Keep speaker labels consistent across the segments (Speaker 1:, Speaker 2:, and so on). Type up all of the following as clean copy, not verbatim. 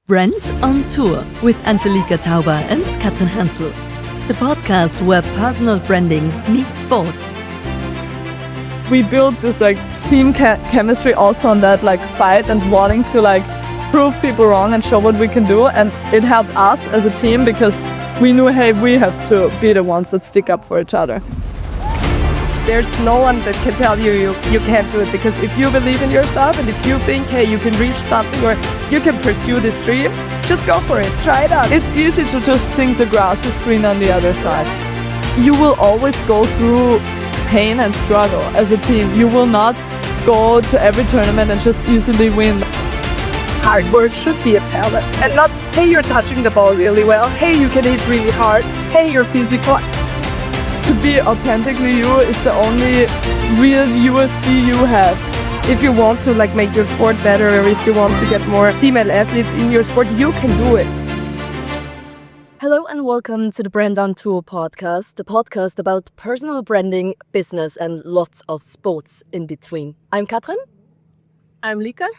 Speaker 1: Brand on Tour with Angelika Tauber and Katrin Hansel. The podcast where personal branding meets sports.
Speaker 2: We built this team chemistry also on that fight and wanting to prove people wrong and show what we can do, and it helped us as a team because we knew, hey, we have to be the ones that stick up for each other.
Speaker 3: There's no one that can tell you can't do it, because if you believe in yourself and if you think, hey, you can reach something or you can pursue this dream, just go for it, try it out.
Speaker 2: It's easy to just think the grass is green on the other side. You will always go through pain and struggle as a team. You will not go to every tournament and just easily win.
Speaker 3: Hard work should be a talent and not, hey, you're touching the ball really well, hey, you can hit really hard, hey, you're physical.
Speaker 2: To be authentically you is the only real USP you have.
Speaker 3: If you want to make your sport better, or if you want to get more female athletes in your sport, you can do it.
Speaker 1: Hello and welcome to the Brand on Tour podcast, the podcast about personal branding, business and lots of sports in between. I'm Katrin.
Speaker 4: I'm Lika.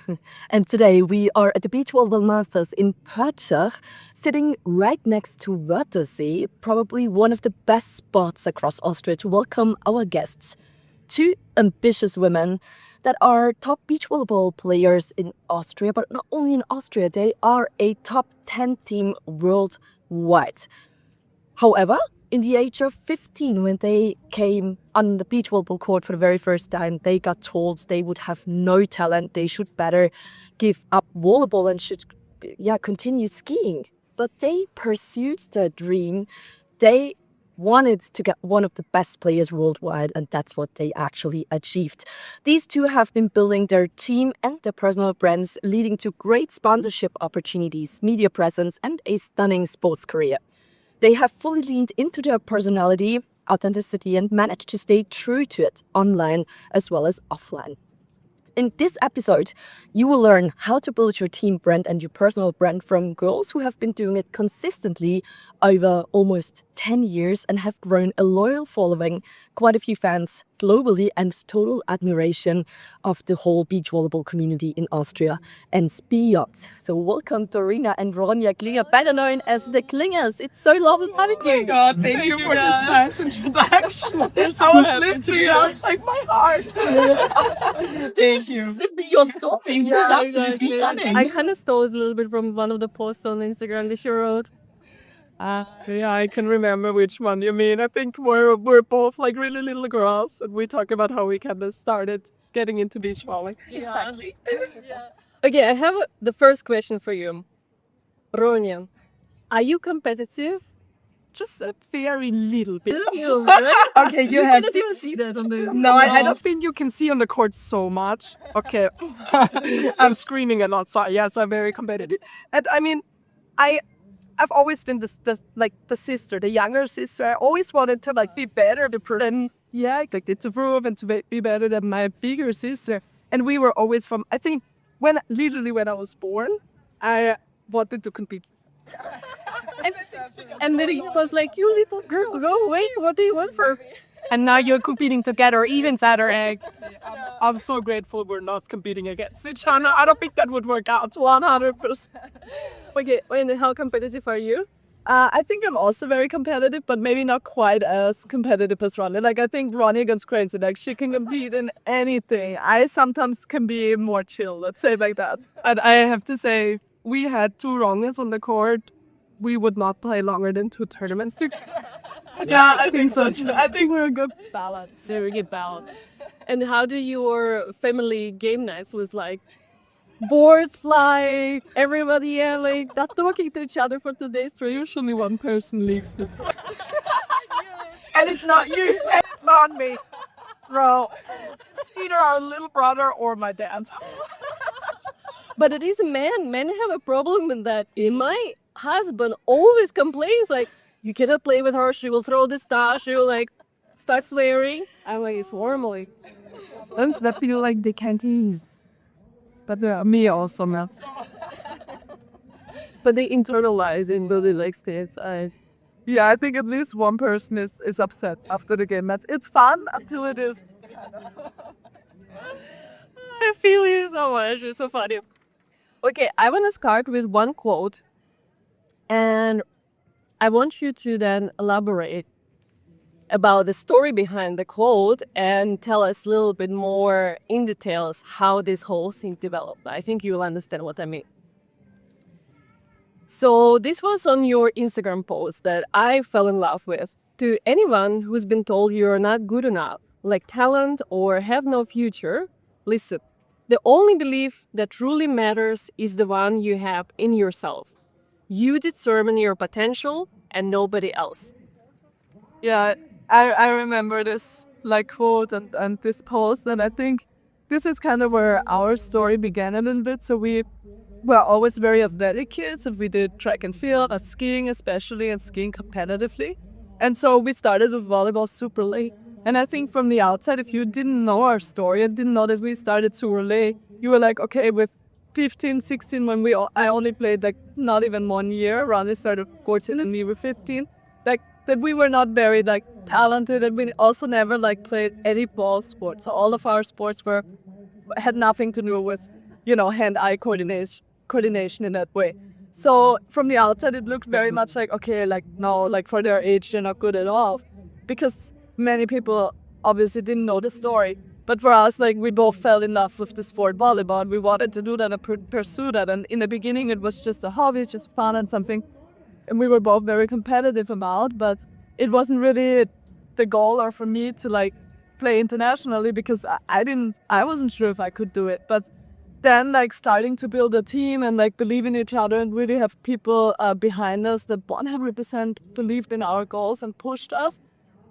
Speaker 1: And today we are at the Beach Volleyball Masters in Perchach, sitting right next to Wörthersee, probably one of the best spots across Austria to welcome our guests. Two ambitious women that are top beach volleyball players in Austria, but not only in Austria, they are a top 10 team worldwide. However, in the age of 15, when they came on the beach volleyball court for the very first time, they got told they would have no talent. They should better give up volleyball and should continue skiing. But they pursued their dream. They wanted to get one of the best players worldwide, and that's what they actually achieved. These two have been building their team and their personal brands, leading to great sponsorship opportunities, media presence, and a stunning sports career. They have fully leaned into their personality, authenticity, and managed to stay true to it online as well as offline. In this episode, you will learn how to build your team brand and your personal brand from girls who have been doing it consistently over almost 10 years and have grown a loyal following, quite a few fans globally, and total admiration of the whole beach volleyball community in Austria and beyond. So welcome Dorina and Ronja Klinger, better known as the Klingers. It's so lovely having you.
Speaker 3: Oh my God, thank you for this nice introduction. I was listening, I was like, my heart.
Speaker 1: Thank you. Simply your story. It's absolutely stunning.
Speaker 4: I kind of stole it a little bit from one of the posts on Instagram that you wrote.
Speaker 3: Yeah, I can remember which one you mean. I think we're both really little girls, and we talk about how we kind of started getting into beach volley.
Speaker 1: Exactly.
Speaker 4: Okay, I have the first question for you. Ronja, are you competitive?
Speaker 3: Just a very little bit.
Speaker 2: Okay, you have
Speaker 4: cannot even see that on the...
Speaker 3: No, I don't think you can see on the court so much. Okay, I'm screaming a lot, so yes, I'm very competitive. And I mean, I've always been the sister, the younger sister. I always wanted to be better to prove, to prove and to be better than my bigger sister. And we were always I think when I was born, I wanted to compete.
Speaker 4: And then he was like, you little girl, go away, what do you want for? And now you're competing together, even Saturday.
Speaker 3: I'm so grateful we're not competing against each other. I don't think that would work out 100%.
Speaker 4: Okay, and how competitive are you?
Speaker 2: I think I'm also very competitive, but maybe not quite as competitive as Ronja. I think Ronja goes crazy. She can compete in anything. I sometimes can be more chill, let's say like that. And I have to say, we had two Ronjas on the court. We would not play longer than 2 tournaments together. Yeah, I think so too. I think we're a good
Speaker 4: balance, very good balance. And how do your family game nights with boards fly, everybody yelling, not talking to each other for 2 days straight?
Speaker 3: Usually one person leaves the and it's not you, it's not me. Bro, it's either our little brother or my dad.
Speaker 4: But it is a man. Men have a problem with that. My husband always complains, you cannot play with her, she will throw the star, she will start swearing. I'm it's formally.
Speaker 2: Sometimes I feel like they can't ease. But me also, man.
Speaker 4: But they internalize and really stay inside.
Speaker 2: Yeah, I think at least one person is upset after the game. It's fun until it is.
Speaker 4: I feel you so much, it's so funny. Okay, I want to start with one quote, and I want you to then elaborate about the story behind the quote and tell us a little bit more in details how this whole thing developed. I think you'll understand what I mean. So this was on your Instagram post that I fell in love with. To anyone who's been told you're not good enough, lack talent, or have no future, listen. The only belief that truly matters is the one you have in yourself. You determine your potential and nobody else.
Speaker 2: Yeah, I remember this like quote and this post, and I think this is kind of where our story began a little bit. So we were always very athletic kids, and we did track and field, skiing especially, and skiing competitively. And so we started with volleyball super late. And I think from the outside, if you didn't know our story and didn't know that we started super late, you were like, okay, with 15, 16, when I only played like not even 1 year. Ronnie started 14 and we were 15. Like that we were not very like talented, and we also never like played any ball sports. So all of our sports had nothing to do with, hand-eye coordination in that way. So from the outside, it looked very much like, okay, like no, like for their age, they're not good at all, because many people obviously didn't know the story. But for us, like we both fell in love with the sport volleyball, and we wanted to do that and pursue that. And in the beginning, it was just a hobby, just fun and something, and we were both very competitive about. But it wasn't really the goal, or for me to like play internationally, because I wasn't sure if I could do it. But then like starting to build a team and like believe in each other and really have people behind us that 100% believed in our goals and pushed us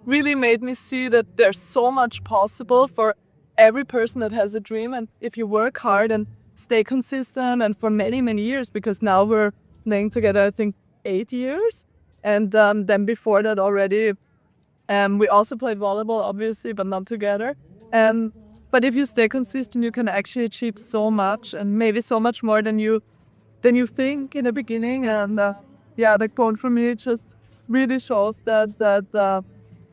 Speaker 2: really made me see that there's so much possible for every person that has a dream. And if you work hard and stay consistent, and for many, many years, because now we're playing together, I think 8 years. And then before that already, we also played volleyball, obviously, but not together. But if you stay consistent, you can actually achieve so much, and maybe so much more than you think in the beginning. And the quote for me just really shows that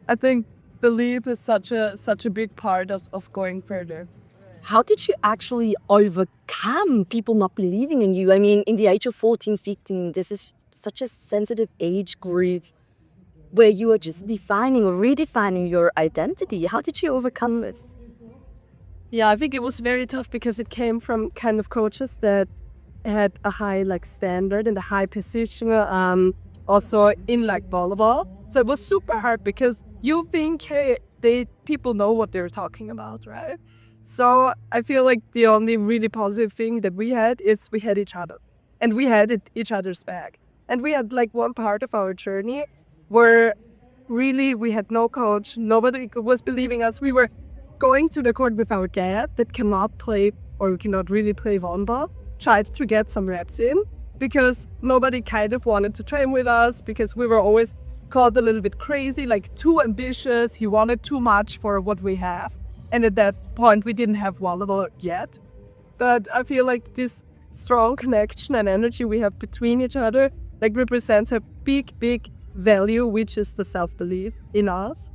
Speaker 2: I think belief is such a big part of going further.
Speaker 1: How did you actually overcome people not believing in you? I mean, in the age of 14, 15, this is such a sensitive age group where you are just defining or redefining your identity. How did you overcome this?
Speaker 3: Yeah, I think it was very tough because it came from kind of coaches that had a high like standard and a high position, also in like volleyball. So it was super hard because you think, hey, people know what they're talking about, right? So I feel like the only really positive thing that we had is we had each other, and we had each other's back. And we had like one part of our journey where really we had no coach, nobody was believing us. We were going to the court with our dad that cannot play or cannot really play volleyball, tried to get some reps in because nobody kind of wanted to train with us because we were always called a little bit crazy, like too ambitious. He wanted too much for what we have. And at that point, we didn't have volleyball yet. But I feel like this strong connection and energy we have between each other like represents a big, big value, which is the self-belief in us.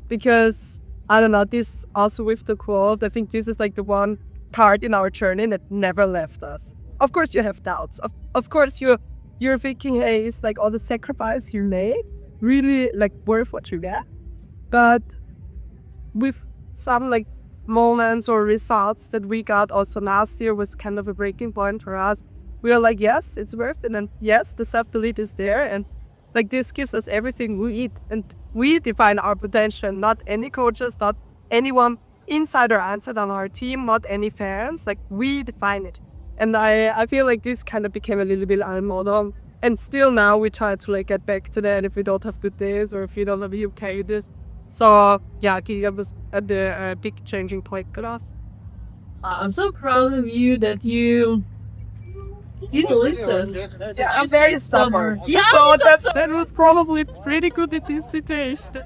Speaker 3: Because I don't know, this also with the quote, I think this is like the one part in our journey that never left us. Of course you have doubts. Of course you're thinking, hey, is like all the sacrifice you made really like worth what you get? But with some like moments or results that we got also last year was kind of a breaking point for us. We are like, yes, it's worth it. And yes, the self-belief is there. And like this gives us everything we need. And we define our potential, not any coaches, not anyone inside or outside on our team, not any fans. Like we define it. And I feel like this kind of became a little bit our motto. And still now we try to like get back to that if we don't have good days or if we don't have UK this. So yeah, it was at the big changing point for us.
Speaker 4: I'm so proud of you that you didn't listen.
Speaker 3: Yeah, I'm very stubborn.
Speaker 4: Yeah,
Speaker 3: So that was probably pretty good in this situation.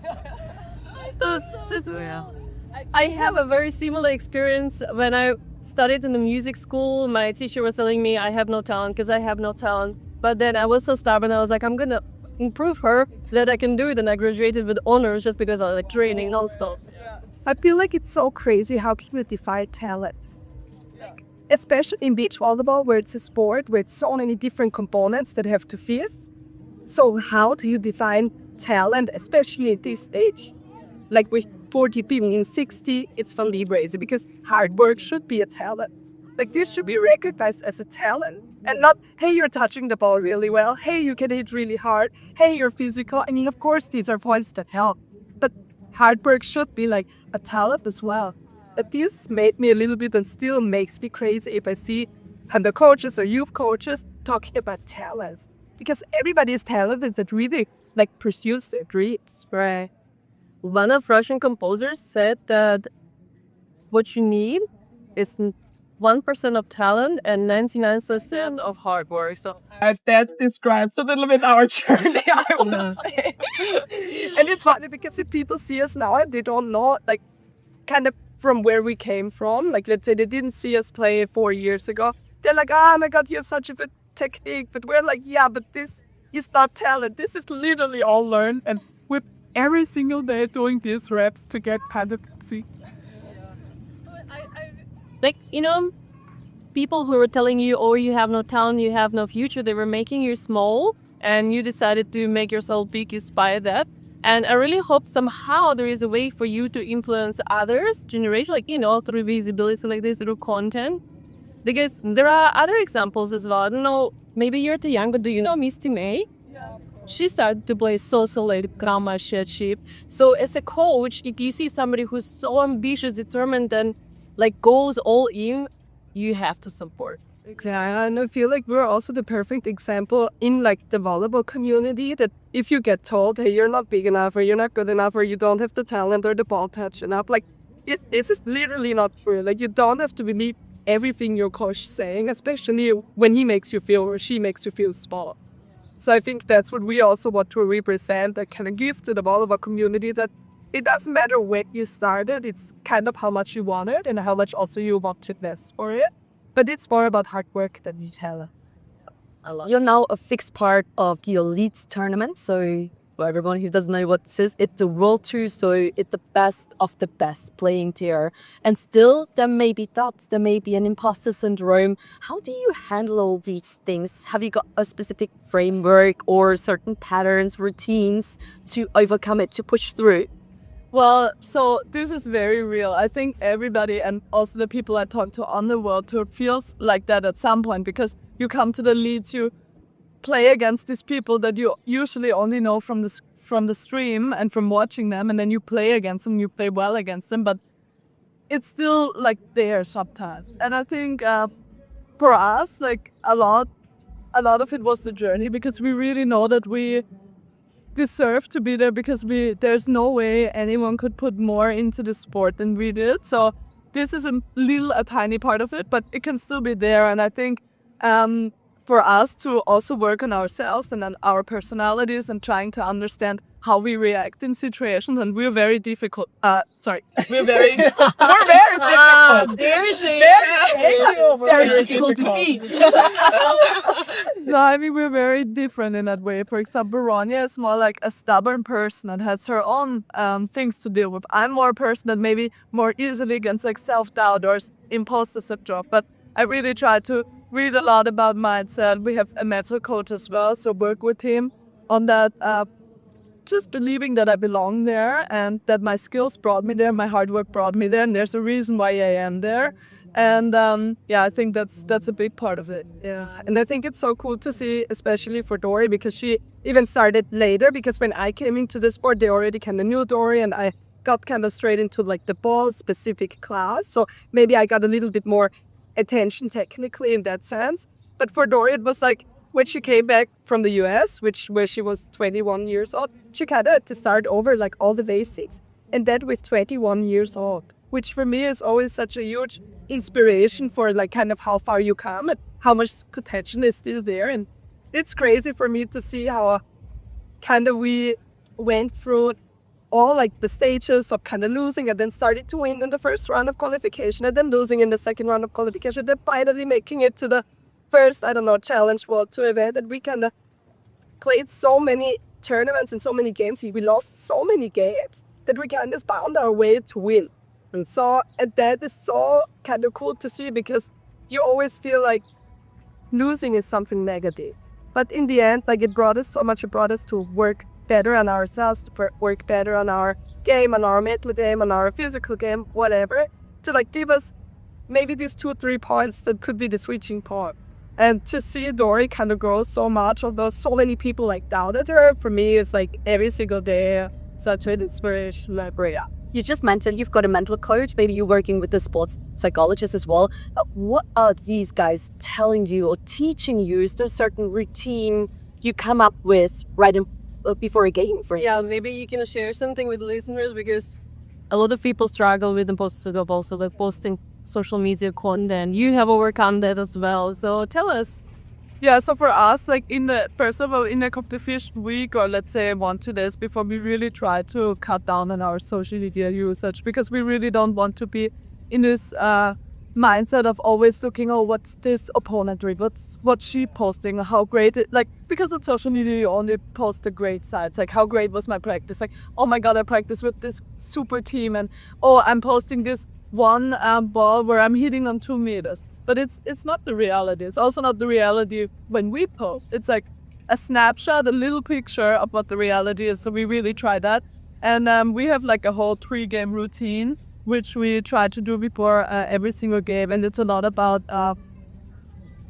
Speaker 4: I have a very similar experience. When I studied in the music school, my teacher was telling me I have no talent because I have no talent. But then I was so stubborn, I was like, I'm gonna improve her that I can do it. And I graduated with honors just because I was like training nonstop.
Speaker 3: I feel like it's so crazy how people define talent. especially in beach volleyball, where it's a sport with so many different components that have to fit. So how do you define talent, especially at this stage? Like with 40 people in 60, it's fun Libre, because hard work should be a talent. Like this should be recognized as a talent and not, hey, you're touching the ball really well. Hey, you can hit really hard. Hey, you're physical. I mean, of course, these are points that help, but hard work should be like a talent as well. But this made me a little bit and still makes me crazy if I see under coaches or youth coaches talking about talent, because everybody is talented that really like pursues their dreams.
Speaker 4: Right. One of Russian composers said that what you need is 1% of talent and 99% of hard work. So
Speaker 3: That describes a little bit our journey, I would say. And it's funny because if people see us now and they don't know, like, kind of from where we came from, like, let's say they didn't see us play 4 years ago, they're like, oh my God, you have such a good technique. But we're like, yeah, but this is not talent. This is literally all learned. And we're every single day doing these reps to get pendency.
Speaker 4: like, people who were telling you, oh, you have no talent, you have no future, they were making you small and you decided to make yourself big despite that. And I really hope somehow there is a way for you to influence others, generation, like, through visibility like this, through content. Because there are other examples as well. I don't know, maybe you're too young, but do you know Misty May? She started to play so late, grandma, shit. So as a coach, if you see somebody who's so ambitious, determined, and like goes all in, you have to support.
Speaker 3: Yeah, and I feel like we're also the perfect example in like the volleyball community that if you get told, hey, you're not big enough or you're not good enough or you don't have the talent or the ball touch enough, like this is literally not true. Like you don't have to believe everything your coach is saying, especially when he makes you feel or she makes you feel small. So I think that's what we also want to represent, that kind of give to the volleyball community, that it doesn't matter when you started, it's kind of how much you want it and how much also you want to invest for it. But it's more about hard work than talent.
Speaker 1: You're now a fixed part of your Leeds tournament. So for everyone who doesn't know what this is, it's the World Tour. So it's the best of the best playing there. And still, there may be doubts. There may be an imposter syndrome. How do you handle all these things? Have you got a specific framework or certain patterns, routines to overcome it, to push through?
Speaker 2: Well, so this is very real. I think everybody, and also the people I talk to on the World Tour, feels like that at some point, because you come to the Leads, you play against these people that you usually only know from the stream and from watching them, and then you play against them, you play well against them, but it's still like there sometimes. And I think for us, like a lot of it was the journey, because we really know that we deserve to be there, because there's no way anyone could put more into the sport than we did. So this is a tiny part of it, but it can still be there. And I think for us to also work on ourselves and on our personalities and trying to understand how we react in situations, and we're very difficult. We're very difficult.
Speaker 1: Very difficult to beat.
Speaker 2: No, I mean, we're very different in that way. For example, Ronja is more like a stubborn person and has her own things to deal with. I'm more a person that maybe more easily gets like self-doubt or imposter syndrome. But I really try to read a lot about mindset. We have a mental coach as well, so work with him on that. Just believing that I belong there and that my skills brought me there, my hard work brought me there, and there's a reason why I am there. And I think that's a big part of it. Yeah, and I think it's so cool to see, especially for Dory, because she even started later. Because when I came into the sport, they already kind of knew Dory, and I got kind of straight into like the ball specific class. So maybe I got a little bit more attention technically in that sense. But for Dory, it was like when she came back from the US, where she was 21 years old, she kind of had to start over like all the basics, and that with 21 years old. Which for me is always such a huge inspiration for like kind of how far you come and how much potential is still there. And it's crazy for me to see how kind of we went through all like the stages of kind of losing and then started to win in the first round of qualification and then losing in the second round of qualification, then finally making it to the first, Challenge World Tour event. And we kind of played so many tournaments and so many games. We lost so many games that we kind of found our way to win. And that is so kind of cool to see, because
Speaker 3: you always feel like losing is something negative. But in the end, like it brought us so much. It brought us to work better on ourselves, to work better on our game, on our mental game, on our physical game, whatever, to like give us maybe these 2 or 3 points that could be the switching point. And to see Dory kind of grow so much, although so many people like doubted her, for me it's like every single day such an inspiration. Like, yeah.
Speaker 1: You just mentioned you've got a mental coach. Maybe you're working with the sports psychologist as well. What are these guys telling you or teaching you? Is there a certain routine you come up with right before a game, for
Speaker 4: Yeah, maybe you can share something with listeners, because a lot of people struggle with imposter job, also like posting social media content. You have overcome that as well. So tell us.
Speaker 2: Yeah, so for us, like first of all, in the competition week, or let's say 1 2 days before, we really try to cut down on our social media usage, because we really don't want to be in this mindset of always looking, oh, what's this opponent doing? What's she posting? How great it, like, because on social media you only post the great sides, like how great was my practice? Like, oh my God, I practiced with this super team, and oh, I'm posting this one ball where I'm hitting on 2 meters. But it's not the reality. It's also not the reality when we post. It's like a snapshot, a little picture of what the reality is. So we really try that. And we have like a whole 3-game routine, which we try to do before every single game. And it's a lot about,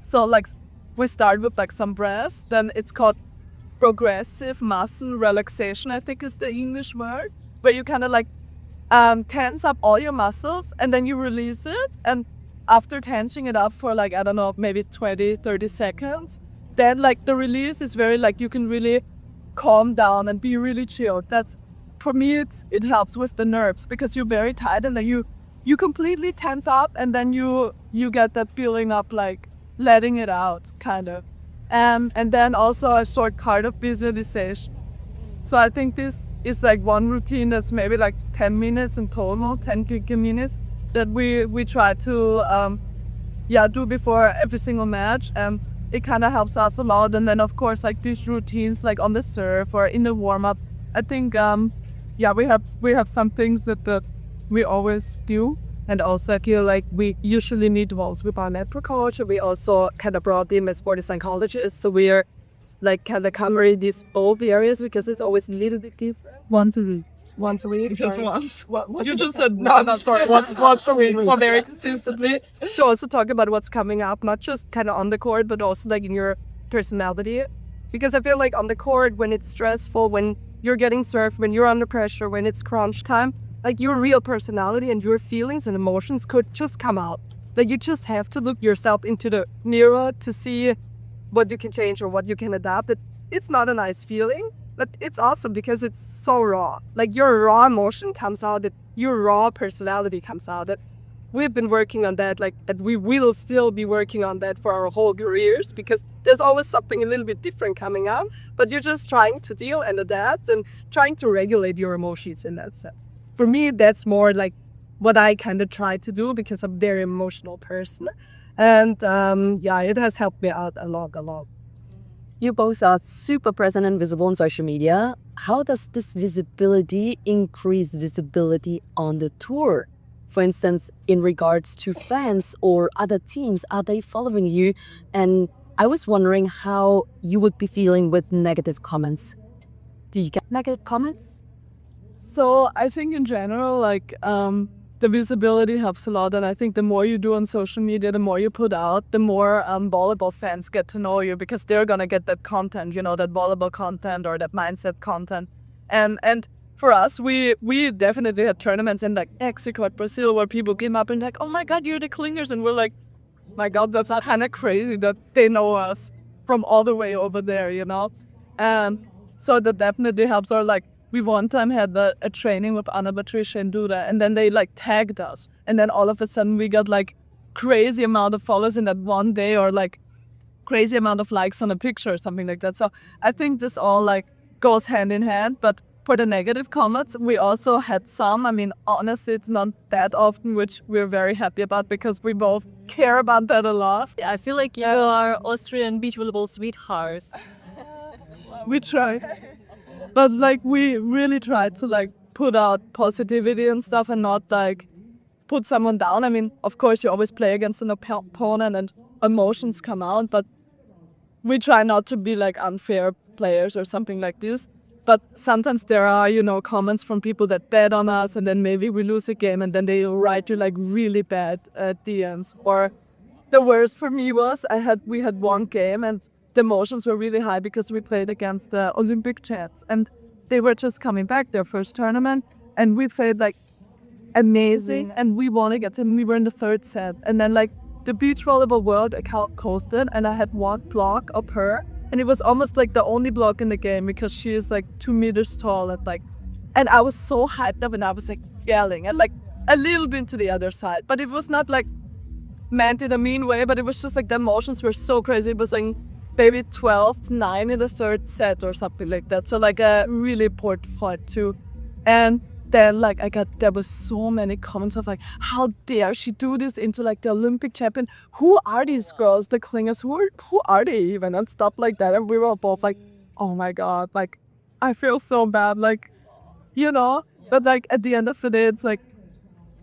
Speaker 2: so like we start with like some breaths. Then it's called progressive muscle relaxation, I think is the English word, where you kind of like tense up all your muscles and then you release it. And after tensing it up for like, I don't know, maybe 20, 30 seconds, then like the release is very like you can really calm down and be really chilled. That's, for me, it helps with the nerves, because you're very tight and then you completely tense up, and then you get that feeling of like letting it out, kind of. And then also a short kind of visualization. So I think this is like one routine that's maybe like 10 minutes in total, 10 minutes, that we try to do before every single match. It kind of helps us a lot. And then of course like these routines like on the serve or in the warm-up, I think we have some things that we always do. And also I feel like we usually need walls with our network coach. We also kind of brought in a sports psychologist, so we are like kind of covering these both areas, because it's always a little bit different. Once a week.
Speaker 3: Once a week.
Speaker 2: Just
Speaker 3: sorry.
Speaker 2: once.
Speaker 3: What?
Speaker 2: You just said no, sorry. Once a week. So very consistently.
Speaker 3: To also talk about what's coming up, not just kind of on the court, but also like in your personality. Because I feel like on the court, when it's stressful, when you're getting served, when you're under pressure, when it's crunch time, like your real personality and your feelings and emotions could just come out. Like you just have to look yourself into the mirror to see what you can change or what you can adapt. It's not a nice feeling, but it's awesome because it's so raw. Like your raw emotion comes out, your raw personality comes out. We've been working on that, like that we will still be working on that for our whole careers, because there's always something a little bit different coming up, but you're just trying to deal and adapt and trying to regulate your emotions in that sense. For me, that's more like what I kind of try to do, because I'm a very emotional person. And it has helped me out a lot.
Speaker 1: You both are super present and visible on social media. How does this visibility increase visibility on the tour? For instance, in regards to fans or other teams, are they following you? And I was wondering how you would be feeling with negative comments. Do you get negative comments?
Speaker 2: So I think in general, like the visibility helps a lot. And I think the more you do on social media, the more you put out, the more volleyball fans get to know you, because they're going to get that content, that volleyball content or that mindset content. And for us, we definitely had tournaments in like Mexico, Brazil, where people came up and like, oh my God, you're the Klingers. And we're like, my God, that's kind of crazy that they know us from all the way over there, And so that definitely helps. Or like, we one time had a training with Anna, Patricia, and Duda, and then they like tagged us. And then all of a sudden we got like crazy amount of followers in that one day, or like crazy amount of likes on a picture or something like that. So I think this all like goes hand in hand. But for the negative comments, we also had some. I mean, honestly, it's not that often, which we're very happy about, because we both care about that a lot.
Speaker 4: I feel like you are Austrian beach volleyball sweethearts.
Speaker 2: We try. But like we really try to like put out positivity and stuff, and not like put someone down. I mean, of course, you always play against an opponent and emotions come out, but we try not to be like unfair players or something like this. But sometimes there are, comments from people that bet on us, and then maybe we lose a game, and then they write you like really bad DMs. Or the worst for me was we had one game, and the emotions were really high because we played against the Olympic champs, and they were just coming back their first tournament, and we played like amazing, and we won against them. We were in the third set, and then like the beach volleyball world account posted, and I had one block of her. And it was almost like the only block in the game because she is like 2 meters tall and I was so hyped up and I was like yelling and like a little bit to the other side. But it was not like meant in a mean way, but it was just like the emotions were so crazy. It was like maybe 12-9 in the third set or something like that. So like a really important fight too. And then like there was so many comments of like, how dare she do this into like the Olympic champion? Who are these girls, the Klingers? Who are they even? And stuff like that. And we were both like, oh my God, like I feel so bad, like, but like at the end of the day, it's like,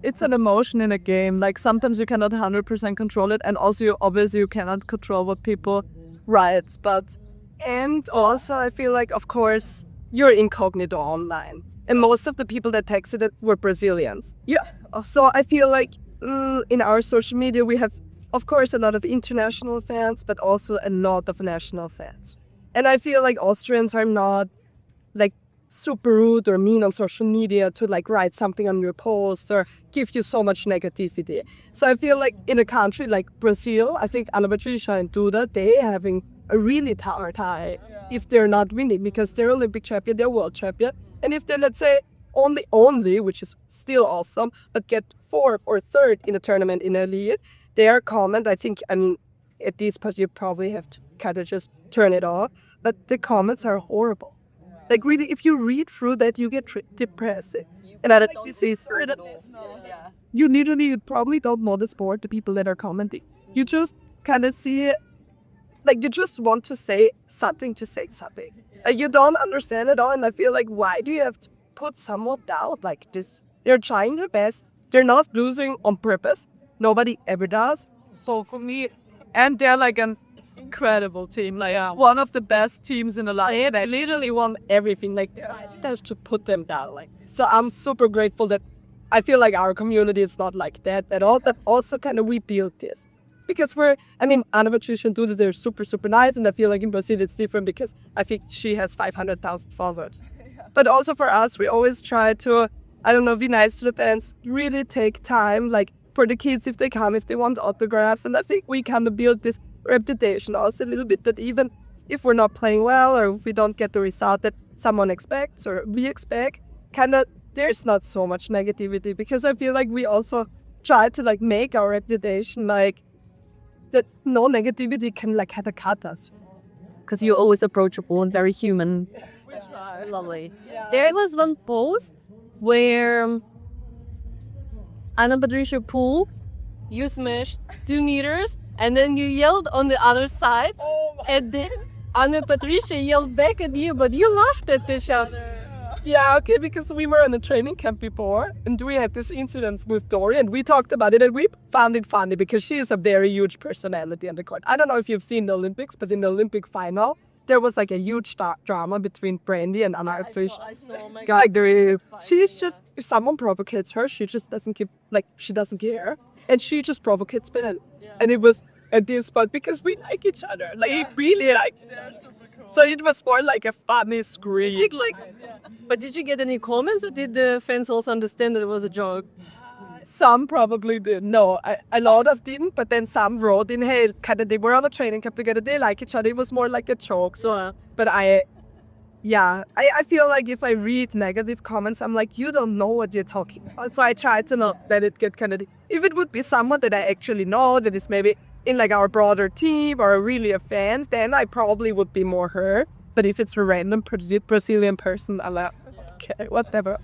Speaker 2: it's an emotion in a game. Like sometimes you cannot 100% control it. And also obviously you cannot control what people write. And also I feel like, of course, you're incognito online. And most of the people that texted it were Brazilians. Yeah. So I feel like in our social media, we have, of course, a lot of international fans, but also a lot of national fans. And I feel like Austrians are not like super rude or mean on social media to like write something on your post or give you so much negativity. So I feel like in a country like Brazil, I think Ana Patricia and Duda, they having a really hard time if they're not winning because they're Olympic champion, they're world champion. And if they, let's say, only, which is still awesome, but get 4th or 3rd in the tournament in a lead, their comment, at this point you probably have to kind of just turn it off, but the comments are horrible. Like really, if you read through that, you get depressed. And I think this is, you probably don't know the sport, the people that are commenting. You just kind of see it, like you just want to say something. You don't understand it all, and I feel like, why do you have to put someone down like this? They're trying their best. They're not losing on purpose. Nobody ever does. So for me, and they're like an incredible team, like one of the best teams in the line. They literally won everything. Like that's to put them down. Like so, I'm super grateful that I feel like our community is not like that at all. That also kind of we built this. Because Ana Patricia and Duda, they're super, super nice. And I feel like in Brazil it's different because I think she has 500,000 followers. But also for us, we always try to, be nice to the fans, really take time, like for the kids if they come, if they want autographs. And I think we kind of build this reputation also a little bit that even if we're not playing well or if we don't get the result that someone expects or we expect, there's not so much negativity because I feel like we also try to like make our reputation like, that no negativity can like cut us.
Speaker 1: Because you're always approachable and very human.
Speaker 4: Lovely. Yeah. There was one post where Ana Patricia pulled, you smashed 2 meters, and then you yelled on the other side, and then Ana Patricia yelled back at you, but you laughed at each other.
Speaker 3: Yeah, okay, because we were in a training camp before and we had this incident with Dory and we talked about it and we found it funny because she is a very huge personality on the court. I don't know if you've seen the Olympics, but in the Olympic final, there was like a huge drama between Brandy and Ana Patricia.
Speaker 4: I saw, oh my God.
Speaker 3: She's just, if someone provocates her, she just doesn't give, like, she doesn't care. And she just provocates Ben. Yeah. And it was at this spot because we like each other. Like, really like. So it was more like a funny scream.
Speaker 4: But did you get any comments or did the fans also understand that it was a joke?
Speaker 3: Some probably did. No, a lot of didn't, but then some wrote in, hey, they were on a training camp together, they like each other. It was more like a joke. So, but I feel like if I read negative comments, I'm like, you don't know what you're talking about. So I try to not let it get if it would be someone that I actually know, that is maybe in like our broader team or really a fan, then I probably would be more hurt. But if it's a random Brazilian person, I'm like, okay, whatever.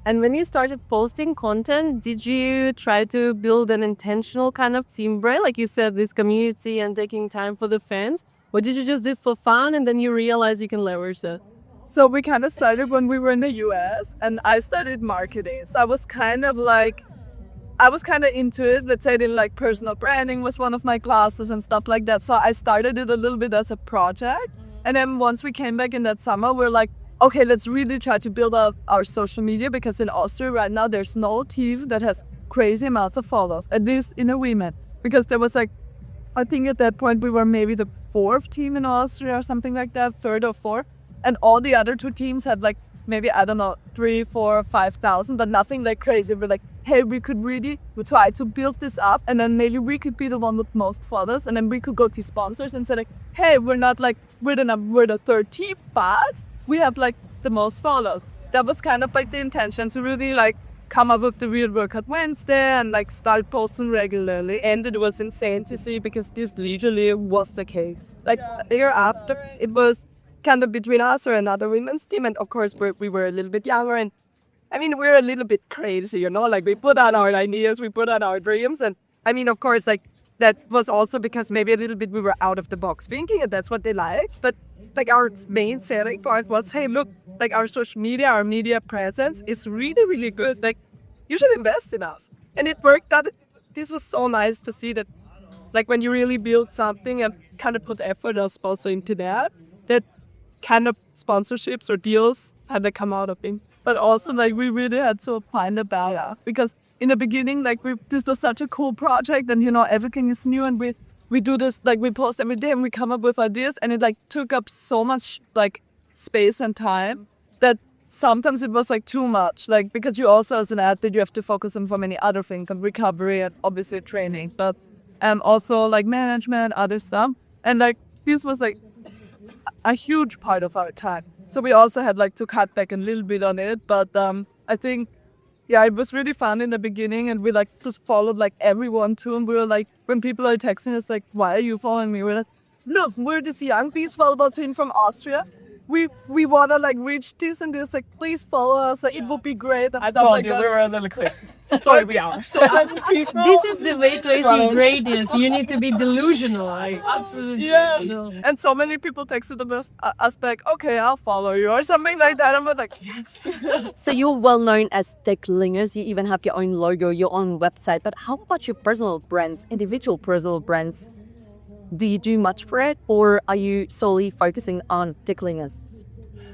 Speaker 4: And when you started posting content, did you try to build an intentional kind of team brand? Like you said, this community and taking time for the fans? Or did you just do it for fun and then you realize you can leverage that?
Speaker 2: So we kind of started when we were in the US and I studied marketing. So I was kind of like I was kind of into it. Let's say in like personal branding was one of my classes and stuff like that. So I started it a little bit as a project. And then once we came back in that summer, we're like, okay, let's really try to build up our social media, because in Austria right now, there's no team that has crazy amounts of followers, at least in a women. Because there was like, I think at that point we were maybe the 4th team in Austria or something like that, 3rd or 4th. And all the other 2 teams had like maybe, I don't know, 3, 4, 5,000, but nothing like crazy. We're like, hey, we could really try to build this up, and then maybe we could be the one with most followers, and then we could go to sponsors and say like, hey, we're not like, we're the 3rd team, but we have like the most followers. That was kind of like the intention, to really like come up with the Real Workout Wednesday and like start posting regularly. And it was insane to see, because this literally was the case. Like a year after, it was kind of between us or another women's team, and of course we were a little bit younger, and I mean, we're a little bit crazy, you know, like we put out our ideas, we put out our dreams. And I mean, of course, like that was also because maybe a little bit we were out of the box thinking, and that's what they like. But like our main selling point was, hey, look, like our social media, our media presence is really, really good. Like you should invest in us. And it worked out. This was so nice to see that, like when you really build something and kind of put effort also into that kind of sponsorships or deals had to come out of it. But also, like, we really had to find a balance, because in the beginning, like, this was such a cool project, and, you know, everything is new, and we do this, like, we post every day and we come up with ideas, and it, like, took up so much, like, space and time that sometimes it was, like, too much, like, because you also, as an athlete, you have to focus on so many other things, on recovery and obviously training, but also, like, management, other stuff. And, like, this was, like, a huge part of our time. So we also had like to cut back a little bit on it, but I think, yeah, it was really fun in the beginning, and we like just followed like everyone too. And we were like, when people are texting us like, why are you following me? We're like, look, we're this young beach volleyball team from Austria. We wanna like reach this and this. Like, please follow us. Like, it would be great.
Speaker 3: I told you we were a little quick. Sorry, we are.
Speaker 2: So many people.
Speaker 4: This is the way to achieve greatness. You need to be delusional. Like, absolutely.
Speaker 2: Yeah. And so many people texted us back, okay, I'll follow you or something like that. I'm like, yes.
Speaker 1: So you're well known as the Klingers. You even have your own logo, your own website. But how about your personal brands, individual personal brands? Do you do much for it, or are you solely focusing on the Klingers?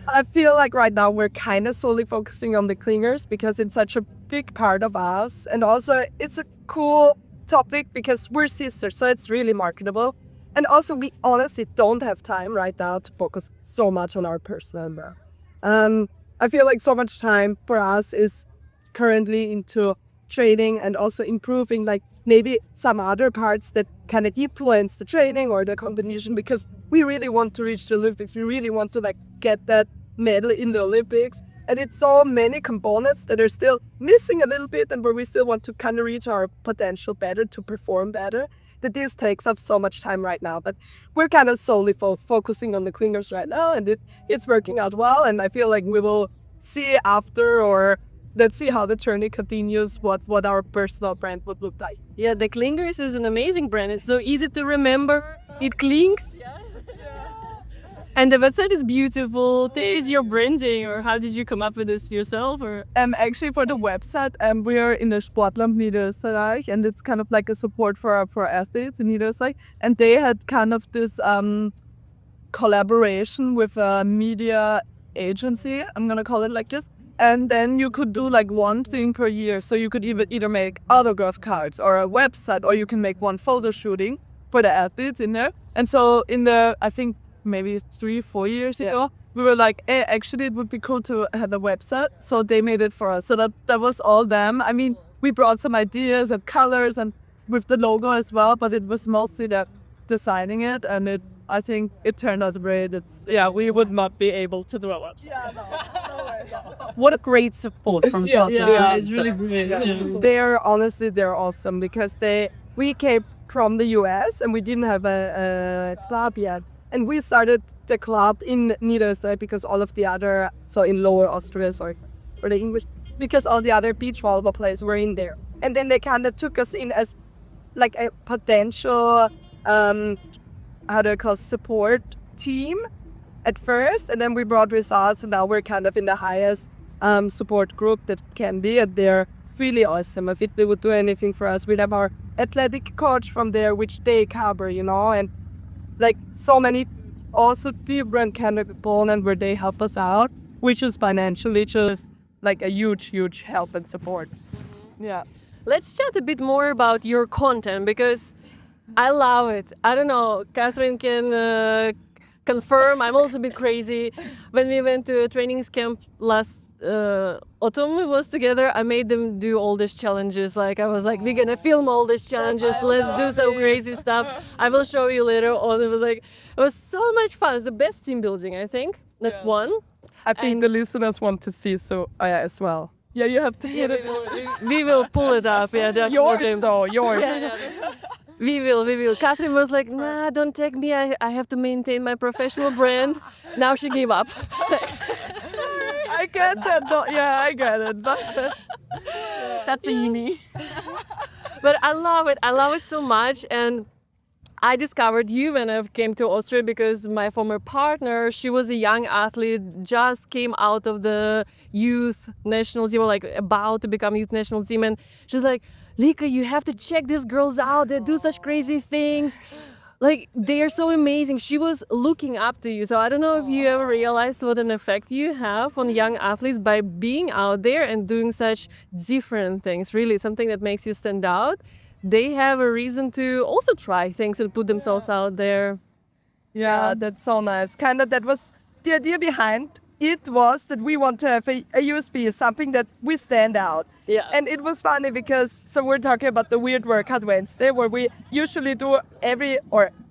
Speaker 3: I feel like right now we're kind of solely focusing on the Klingers, because it's such a big part of us. And also it's a cool topic because we're sisters, so it's really marketable. And also we honestly don't have time right now to focus so much on our personal brand. I feel like so much time for us is currently into training and also improving like maybe some other parts that kind of influence the training or the competition, because we really want to reach the Olympics. We really want to like get that medal in the Olympics. And it's so many components that are still missing a little bit, and where we still want to kind of reach our potential better, to perform better, that this takes up so much time right now. But we're kind of solely focusing on the Klingers right now, and it's working out well. And I feel like we will see after, or let's see how the journey continues, what our personal brand would look like.
Speaker 4: yeah, the Klingers is an amazing brand. It's so easy to remember. It clings. And the website is beautiful. There is your branding, or how did you come up with this yourself? Or
Speaker 2: Actually, for the website, we are in the Sportland Niederösterreich, and it's kind of like a support for athletes in Niederösterreich. And they had kind of this collaboration with a media agency, I'm gonna call it like this. And then you could do like one thing per year. So you could either make autograph cards or a website, or you can make one photo shooting for the athletes in there. And so in the, I think maybe 3-4 years ago, we were like, hey, actually it would be cool to have a website. So they made it for us. So that was all them. I mean, we brought some ideas and colors and with the logo as well, but it was mostly the designing it, and I think it turned out great.
Speaker 3: We would not be able to do a website.
Speaker 2: Yeah, no way.
Speaker 1: What a great support from Scotland.
Speaker 4: yeah, it's really great. Yeah.
Speaker 3: They're awesome, because we came from the US and we didn't have a club yet. And we started the club in Niederösterreich because all of the other, so in Lower Austria, sorry, for the English, because all the other beach volleyball players were in there. And then they kind of took us in as like a potential, support team at first. And then we brought results, and now we're kind of in the highest support group that can be, and they're really awesome. If they would do anything for us, we'd have our athletic coach from there, which they cover, and like so many also different kind of components where they help us out, which is financially just like a huge help and support. Yeah.
Speaker 4: Let's chat a bit more about your content because I love it. I don't know, Catherine can confirm. I'm also a bit crazy. When we went to a training camp last autumn, we was together. I made them do all these challenges. Like I was like, we're gonna film all these challenges. Let's do some crazy stuff. I will show you later on. It was so much fun. It's the best team building, I think. That's one.
Speaker 3: I think the listeners want to see as well. Yeah, you have to hit it.
Speaker 4: We will pull it up. Yeah, definitely.
Speaker 3: Yours though, yours.
Speaker 4: We will. Catherine was like, nah, don't take me. I have to maintain my professional brand. Now she gave up.
Speaker 3: I get that though. Yeah, I get it. But that's me.
Speaker 4: But I love it. I love it so much. And I discovered you when I came to Austria because my former partner, she was a young athlete, just came out of the youth national team, or like about to become youth national team. And she's like, Lika, you have to check these girls out. They do such crazy things. Like, they are so amazing. She was looking up to you. So I don't know if you ever realized what an effect you have on young athletes by being out there and doing such different things. Really, something that makes you stand out. They have a reason to also try things and put themselves out there.
Speaker 3: Yeah, that's so nice. Kind of that was the idea behind it, was that we want to have a USP, something that we stand out.
Speaker 4: Yeah.
Speaker 3: And it was funny because, so we're talking about the Weird Workout Wednesday, where we usually do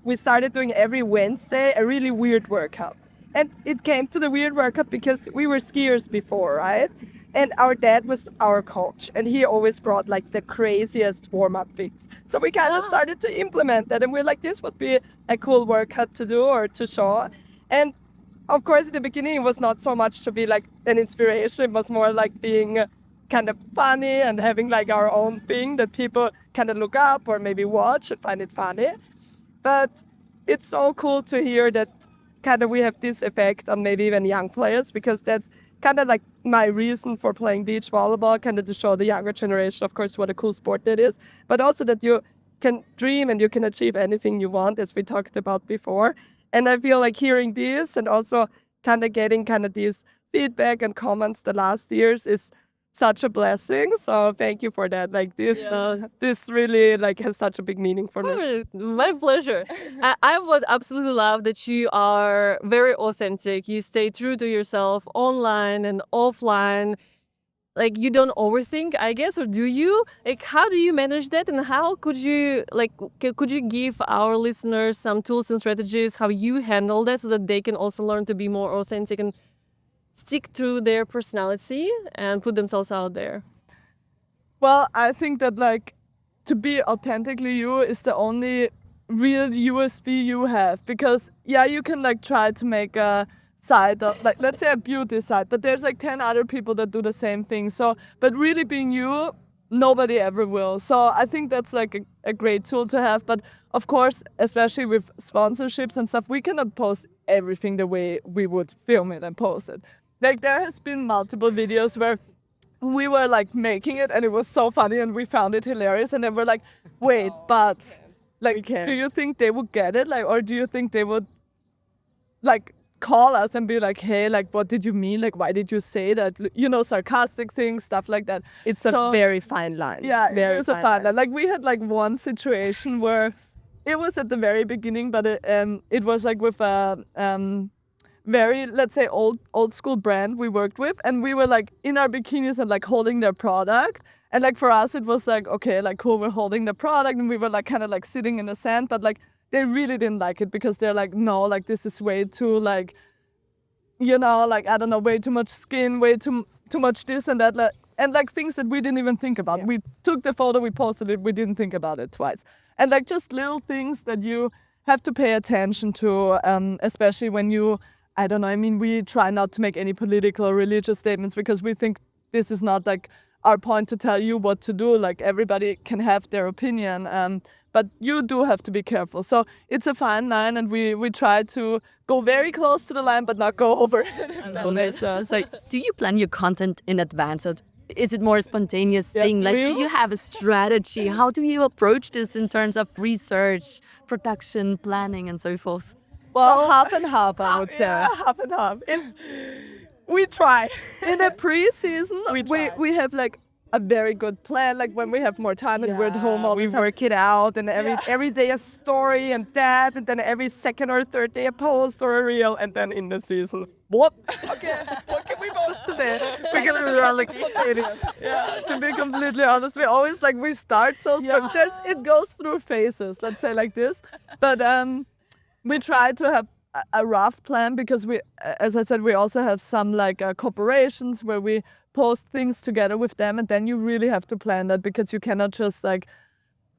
Speaker 3: we started doing every Wednesday a really weird workout. And it came to the weird workout because we were skiers before, right? And our dad was our coach, and he always brought like the craziest warm-up things. So we kind of started to implement that, and we're like, this would be a cool workout to do or to show. And of course, in the beginning, it was not so much to be like an inspiration. It was more like being kind of funny and having like our own thing that people kind of look up or maybe watch and find it funny. But it's so cool to hear that kind of we have this effect on maybe even young players, because that's kind of like my reason for playing beach volleyball, kind of to show the younger generation, of course, what a cool sport that is, but also that you can dream and you can achieve anything you want, as we talked about before. And I feel like hearing this and also kind of getting kind of these feedback and comments the last years is such a blessing. So thank you for that. Like this, this really like has such a big meaning for me.
Speaker 4: Oh, my pleasure. I would absolutely love that you are very authentic. You stay true to yourself online and offline. Like, you don't overthink, I guess, or do you? Like, how do you manage that? And how could you, like, could you give our listeners some tools and strategies how you handle that so that they can also learn to be more authentic and stick to their personality and put themselves out there?
Speaker 2: Well, I think that like to be authentically you is the only real USP you have, because you can like try to make a side of, like, let's say a beauty side, but there's like 10 other people that do the same thing. So, but really being you, nobody ever will. So I think that's like a great tool to have. But of course, especially with sponsorships and stuff, we cannot post everything the way we would film it and post it. Like, there has been multiple videos where we were like making it and it was so funny and we found it hilarious, and then we're like, wait, but like, do you think they would get it? Like, or do you think they would like call us and be like, hey, like, what did you mean? Like, why did you say that? You know, sarcastic things, stuff like that.
Speaker 3: It's a very fine line.
Speaker 2: Yeah,
Speaker 3: it's
Speaker 2: a fine line. Like, we had like one situation where it was at the very beginning, but it was like with a very, let's say, old school brand we worked with, and we were like in our bikinis and like holding their product. And like for us, it was like, okay, like cool, we're holding the product, and we were like kind of like sitting in the sand, but like they really didn't like it, because they're like, no, like this is way too like, you know, like, I don't know, way too much skin, way too much this and that, like, and like things that we didn't even think about. Yeah. We took the photo, we posted it, we didn't think about it twice. And like just little things that you have to pay attention to, especially when you, I don't know, I mean, we try not to make any political or religious statements, because we think this is not like our point to tell you what to do. Like, everybody can have their opinion, but you do have to be careful. So it's a fine line, and we try to go very close to the line, but not go over it.
Speaker 1: So, do you plan your content in advance, or is it more a spontaneous thing? Like, do you have a strategy? How do you approach this in terms of research, production, planning, and so forth?
Speaker 2: Well, half and half, I would say.
Speaker 3: Yeah, half and half. We try.
Speaker 2: In the pre-season,
Speaker 3: We try.
Speaker 2: we have like a very good plan. Like when we have more time and we're at home all
Speaker 3: we
Speaker 2: the time.
Speaker 3: work it out, and every day a story and that, and then every second or third day a post or a reel, and then in the season, what? Okay, what can we post today? We're gonna be like spontaneous.
Speaker 2: To be completely honest, we start so structured. It goes through phases, let's say like this. But we try to have a rough plan because we, as I said, we also have some like corporations where we post things together with them, and then you really have to plan that because you cannot just like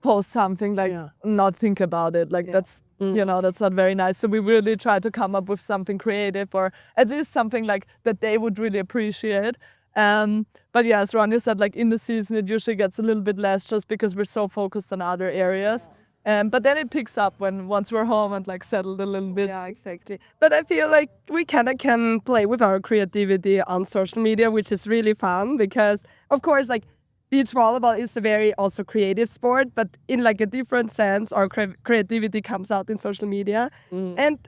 Speaker 2: post something like not think about it. Like that's that's not very nice. So we really try to come up with something creative or at least something like that they would really appreciate. But yeah, as Ronnie said, like in the season it usually gets a little bit less just because we're so focused on other areas. But then it picks up once we're home and like settled a little bit.
Speaker 3: Yeah, exactly. But I feel like we kind of can play with our creativity on social media, which is really fun because, of course, like beach volleyball is a very also creative sport, but in like a different sense, our creativity comes out in social media. And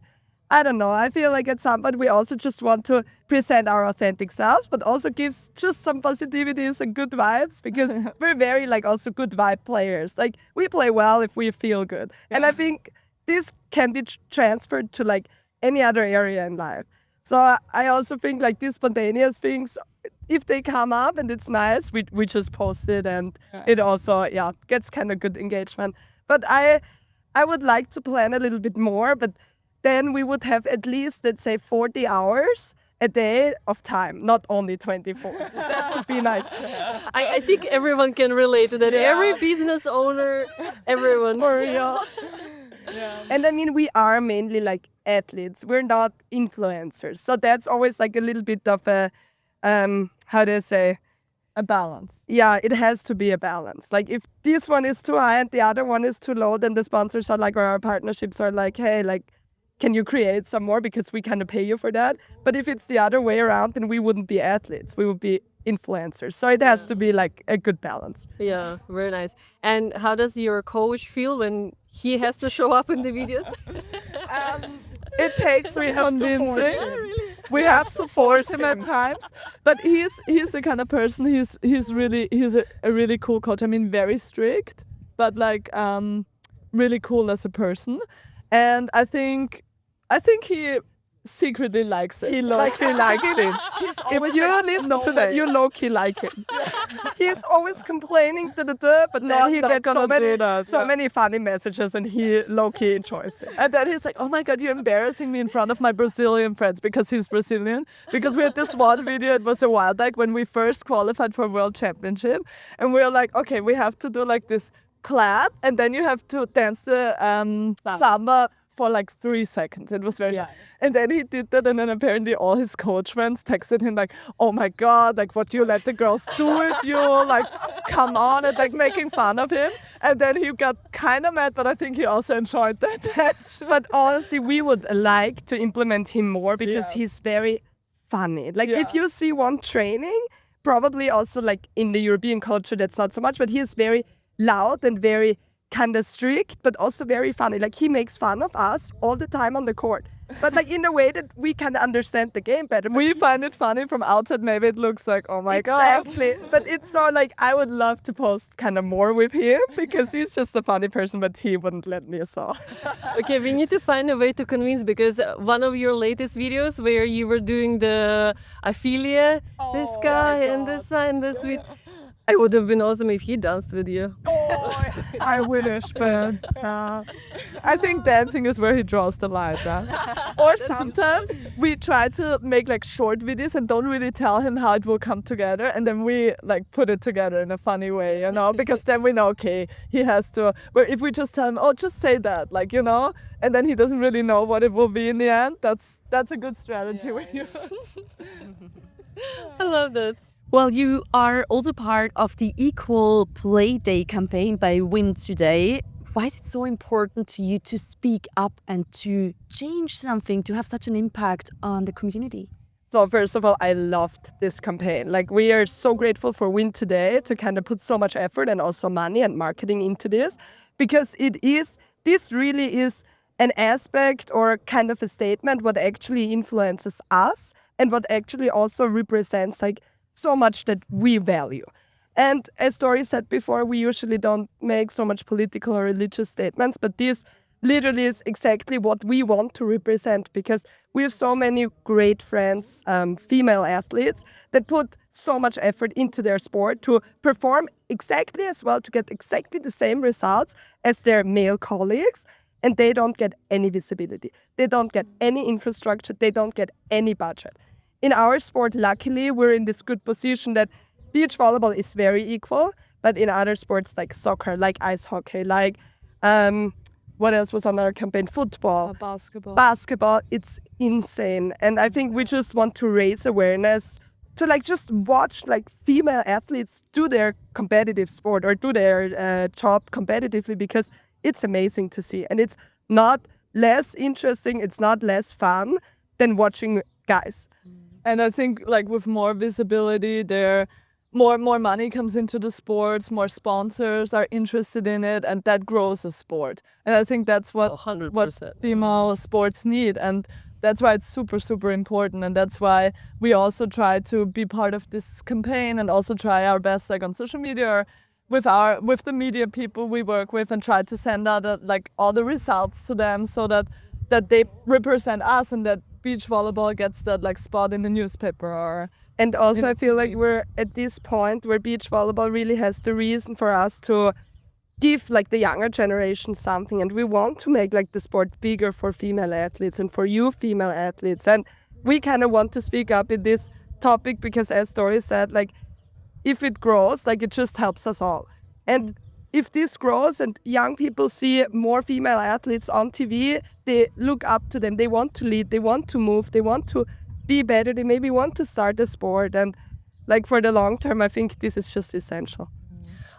Speaker 3: I don't know, I feel like at some point we also just want to present our authentic selves, but also gives just some positivities and good vibes because we're very like also good vibe players. Like we play well if we feel good. And I think this can be transferred to like any other area in life. So I also think like these spontaneous things, if they come up and it's nice, we just post it and it also, gets kind of good engagement. But I would like to plan a little bit more, but then we would have at least, let's say, 40 hours a day of time, not only 24. That would be nice.
Speaker 4: I think everyone can relate to that. Every business owner, everyone.
Speaker 3: And I mean, we are mainly like athletes. We're not influencers. So that's always like a little bit of a, how do I say?
Speaker 2: A balance.
Speaker 3: Yeah, it has to be a balance. Like if this one is too high and the other one is too low, then the sponsors are like, or our partnerships are like, hey, like, can you create some more because we kind of pay you for that? But if it's the other way around, then we wouldn't be athletes. We would be influencers. So it has to be like a good balance.
Speaker 4: Yeah, very nice. And how does your coach feel when he has to show up in the videos?
Speaker 2: It takes some convincing. We have to force him at times, but he's the kind of person. He's a really cool coach. I mean, very strict, but like really cool as a person. And I think he secretly likes it.
Speaker 3: He likes it.
Speaker 2: If you listen to that, you low-key like him.
Speaker 3: He's always complaining, but then he gets so many funny messages and he low-key enjoys it.
Speaker 2: And then he's like, oh my God, you're embarrassing me in front of my Brazilian friends because he's Brazilian. Because we had this one video, it was a while back when we first qualified for World Championship. And we were like, okay, we have to do like this clap and then you have to dance the samba for like 3 seconds. It was very and then he did that and then apparently all his coach friends texted him like, oh my God, like what do you let the girls do with you? Like come on, and like making fun of him. And then he got kind of mad, but I think he also enjoyed that.
Speaker 3: But honestly, we would like to implement him more because he's very funny. Like if you see one training, probably also like in the European culture that's not so much, but he's very loud and very kind of strict, but also very funny. Like he makes fun of us all the time on the court, but like in a way that we can understand the game better.
Speaker 2: We find it funny from outside. Maybe it looks like, oh my God.
Speaker 3: Exactly. But it's so like I would love to post kind of more with him because he's just a funny person, but he wouldn't let me. So
Speaker 4: Okay, we need to find a way to convince because one of your latest videos where you were doing the affiliate, this guy and this side and this with. It would have been awesome if he danced with you.
Speaker 2: I wish, but I think dancing is where he draws the line. Or sometimes we try to make like short videos and don't really tell him how it will come together, and then we like put it together in a funny way, you know, because then we know, okay, he has to. But if we just tell him, oh, just say that, like, you know, and then he doesn't really know what it will be in the end. That's a good strategy.
Speaker 4: I love that.
Speaker 1: Well, you are also part of the Equal Play Day campaign by Win Today. Why is it so important to you to speak up and to change something, to have such an impact on the community?
Speaker 3: So first of all, I loved this campaign. Like, we are so grateful for Win Today to kind of put so much effort and also money and marketing into this, because this really is an aspect or kind of a statement what actually influences us and what actually also represents like so much that we value. And as Dory said before, we usually don't make so much political or religious statements, but this literally is exactly what we want to represent, because we have so many great friends, female athletes, that put so much effort into their sport to perform exactly as well, to get exactly the same results as their male colleagues, and they don't get any visibility. They don't get any infrastructure. They don't get any budget. In our sport, luckily, we're in this good position that beach volleyball is very equal, but in other sports like soccer, like ice hockey, like what else was on our campaign? Football, basketball. It's insane, and I think we just want to raise awareness to like just watch like female athletes do their competitive sport or do their job competitively, because it's amazing to see, and it's not less interesting. It's not less fun than watching guys.
Speaker 2: And I think like with more visibility, more money comes into the sports, more sponsors are interested in it, and that grows a sport. And I think that's what
Speaker 4: 100%.
Speaker 2: female sports need, and that's why it's super, super important. And that's why we also try to be part of this campaign and also try our best like on social media or with the media people we work with, and try to send out like all the results to them so that they represent us and that beach volleyball gets that like spot in the newspaper. Or
Speaker 3: And also I feel like we're at this point where beach volleyball really has the reason for us to give like the younger generation something, and we want to make like the sport bigger for female athletes and for you female athletes, and we kind of want to speak up in this topic, because as Dory said, like if it grows, like it just helps us all. And if this grows and young people see more female athletes on TV, they look up to them. They want to lead, they want to move, they want to be better, they maybe want to start a sport. And like for the long term, I think this is just essential.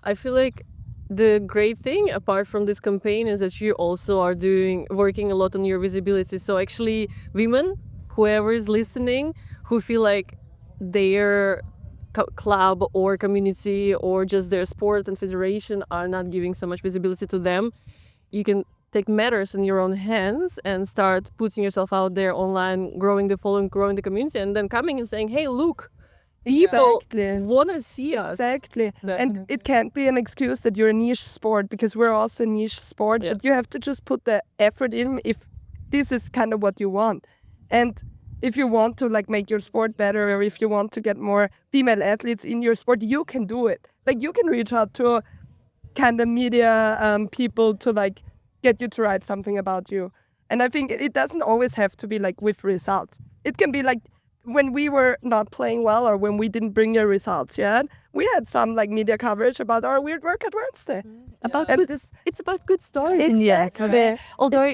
Speaker 4: I feel like the great thing apart from this campaign is that you also are working a lot on your visibility. So actually women, whoever is listening, who feel like their club or community or just their sport and federation are not giving so much visibility to them, you can take matters in your own hands and start putting yourself out there online, growing the following, growing the community, and then coming and saying, hey, look, people want to see us.
Speaker 3: Exactly. And it can't be an excuse that you're a niche sport, because we're also a niche sport, but you have to just put the effort in if this is kind of what you want. And if you want to like make your sport better, or if you want to get more female athletes in your sport, you can do it. Like you can reach out to kind of media people to like get you to write something about you. And I think it doesn't always have to be like with results. It can be like when we were not playing well or when we didn't bring your results yet, we had some like media coverage about our weird work at Wednesday.
Speaker 1: It's about good stories in the end. Although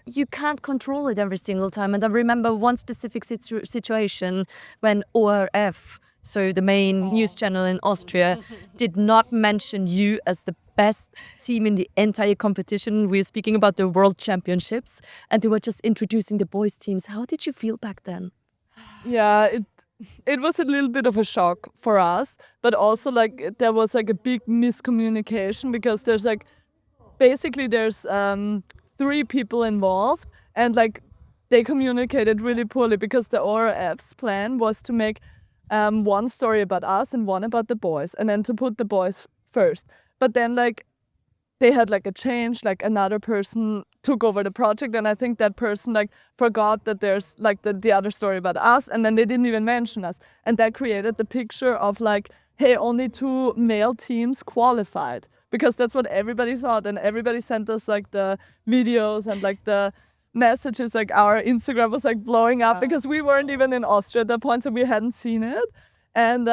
Speaker 1: you can't control it every single time. And I remember one specific situation when ORF, so the main news channel in Austria, did not mention you as the best team in the entire competition. We're speaking about the World Championships, and they were just introducing the boys' teams. How did you feel back then?
Speaker 2: Yeah, it was a little bit of a shock for us, but also like there was like a big miscommunication, because there's like basically there's 3 people involved, and like they communicated really poorly, because the ORF's plan was to make one story about us and one about the boys, and then to put the boys first. But then like they had like a change, like another person took over the project, and I think that person like forgot that there's like the other story about us, and then they didn't even mention us, and that created the picture of like, hey, only 2 male teams qualified, because that's what everybody thought, and everybody sent us like the videos and like the messages, like our Instagram was like blowing up, because we weren't even in Austria at that point, so we hadn't seen it. And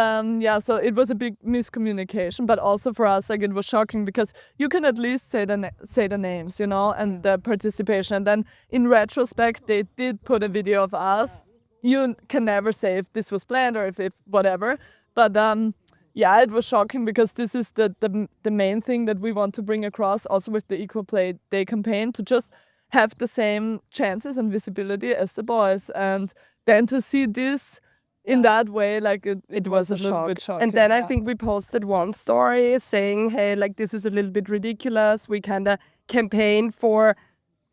Speaker 2: so it was a big miscommunication, but also for us, like it was shocking, because you can at least say the names, you know, and the participation. And then in retrospect, they did put a video of us. You can never say if this was planned or if whatever. But it was shocking, because this is the main thing that we want to bring across, also with the Equal Play Day campaign, to just have the same chances and visibility as the boys. And then to see this in that way, like it was a little bit shocking.
Speaker 3: And then I think we posted one story saying, hey, like this is a little bit ridiculous. We kind of campaign for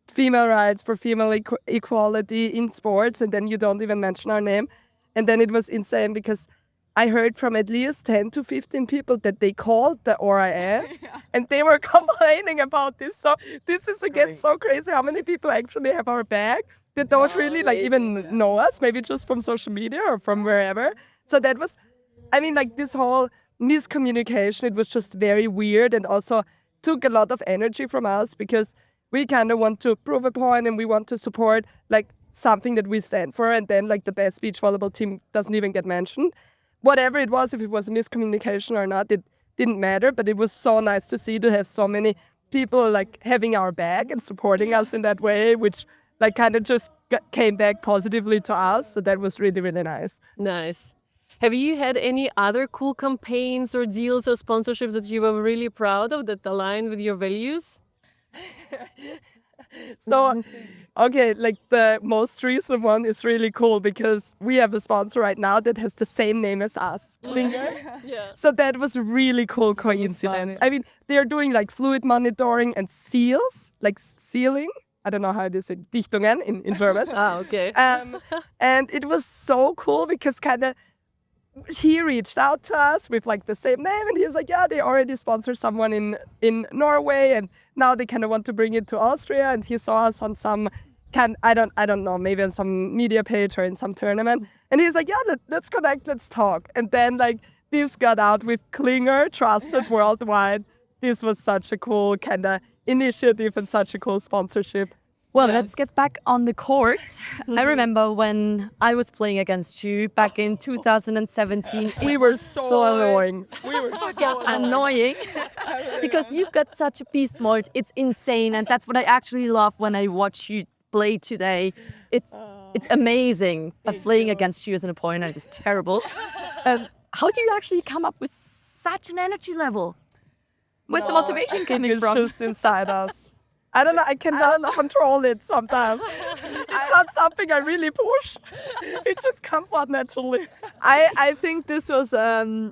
Speaker 3: female rights, for female equality in sports, and then you don't even mention our name. And then it was insane because I heard from at least 10 to 15 people that they called the RIF and they were complaining about this. So this is again so crazy how many people actually have our back that don't really like even know us, maybe just from social media or from wherever. So that was, I mean, like this whole miscommunication, it was just very weird and also took a lot of energy from us because we kind of want to prove a point and we want to support like something that we stand for, and then like the best beach volleyball team doesn't even get mentioned. Whatever it was, if it was a miscommunication or not, it didn't matter, but it was so nice to see to have so many people like having our back and supporting us in that way, which like kind of just came back positively to us. So that was really, really nice.
Speaker 4: Nice. Have you had any other cool campaigns or deals or sponsorships that you were really proud of that align with your values?
Speaker 3: So, okay, like the most recent one is really cool because we have a sponsor right now that has the same name as us, Klinger.
Speaker 4: Yeah.
Speaker 3: So that was a really cool coincidence. I mean, they're doing like fluid monitoring and seals, like sealing. I don't know how it is in Dichtungen in German.
Speaker 4: Okay.
Speaker 3: And it was so cool because kind of he reached out to us with like the same name and he was like, yeah, they already sponsored someone in Norway and now they kind of want to bring it to Austria, and he saw us on some I don't know, maybe on some media page or in some tournament, and he's like, yeah, let's connect, let's talk. And then like this got out with Klinger, trusted worldwide. This was such a cool kind of initiative and such a cool sponsorship.
Speaker 1: Well, let's get back on the court. I remember when I was playing against you back in 2017.
Speaker 3: We were so annoying. We were so
Speaker 1: Annoying because you've got such a beast mode. It's insane, and that's what I actually love when I watch you play today. It's amazing. But playing against you as an opponent is terrible. How do you actually come up with such an energy level? Where's the motivation coming
Speaker 3: It's
Speaker 1: from?
Speaker 3: just inside us. I don't know, I cannot control it sometimes. It's not something I really push. It just comes out naturally.
Speaker 2: I think this was a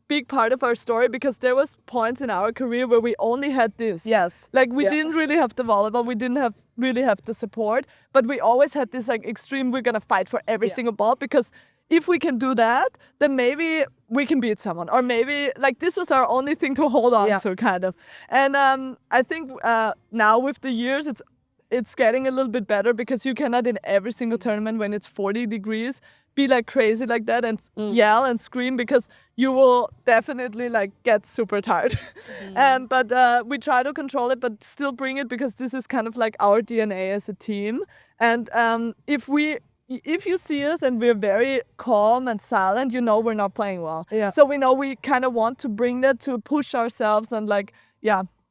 Speaker 2: big part of our story because there was points in our career where we only had this.
Speaker 3: Yes.
Speaker 2: Like we didn't really have the volleyball, we didn't really have the support, but we always had this like extreme, we're gonna fight for every single ball, because if we can do that, then maybe we can beat someone, or maybe like this was our only thing to hold on to, kind of. And I think now with the years, it's getting a little bit better because you cannot in every single tournament when it's 40 degrees be like crazy like that and yell and scream, because you will definitely like get super tired. But we try to control it, but still bring it, because this is kind of like our DNA as a team. And if you see us and we're very calm and silent, you know we're not playing well.
Speaker 3: Yeah.
Speaker 2: So we know we kind of want to bring that to push ourselves, and like,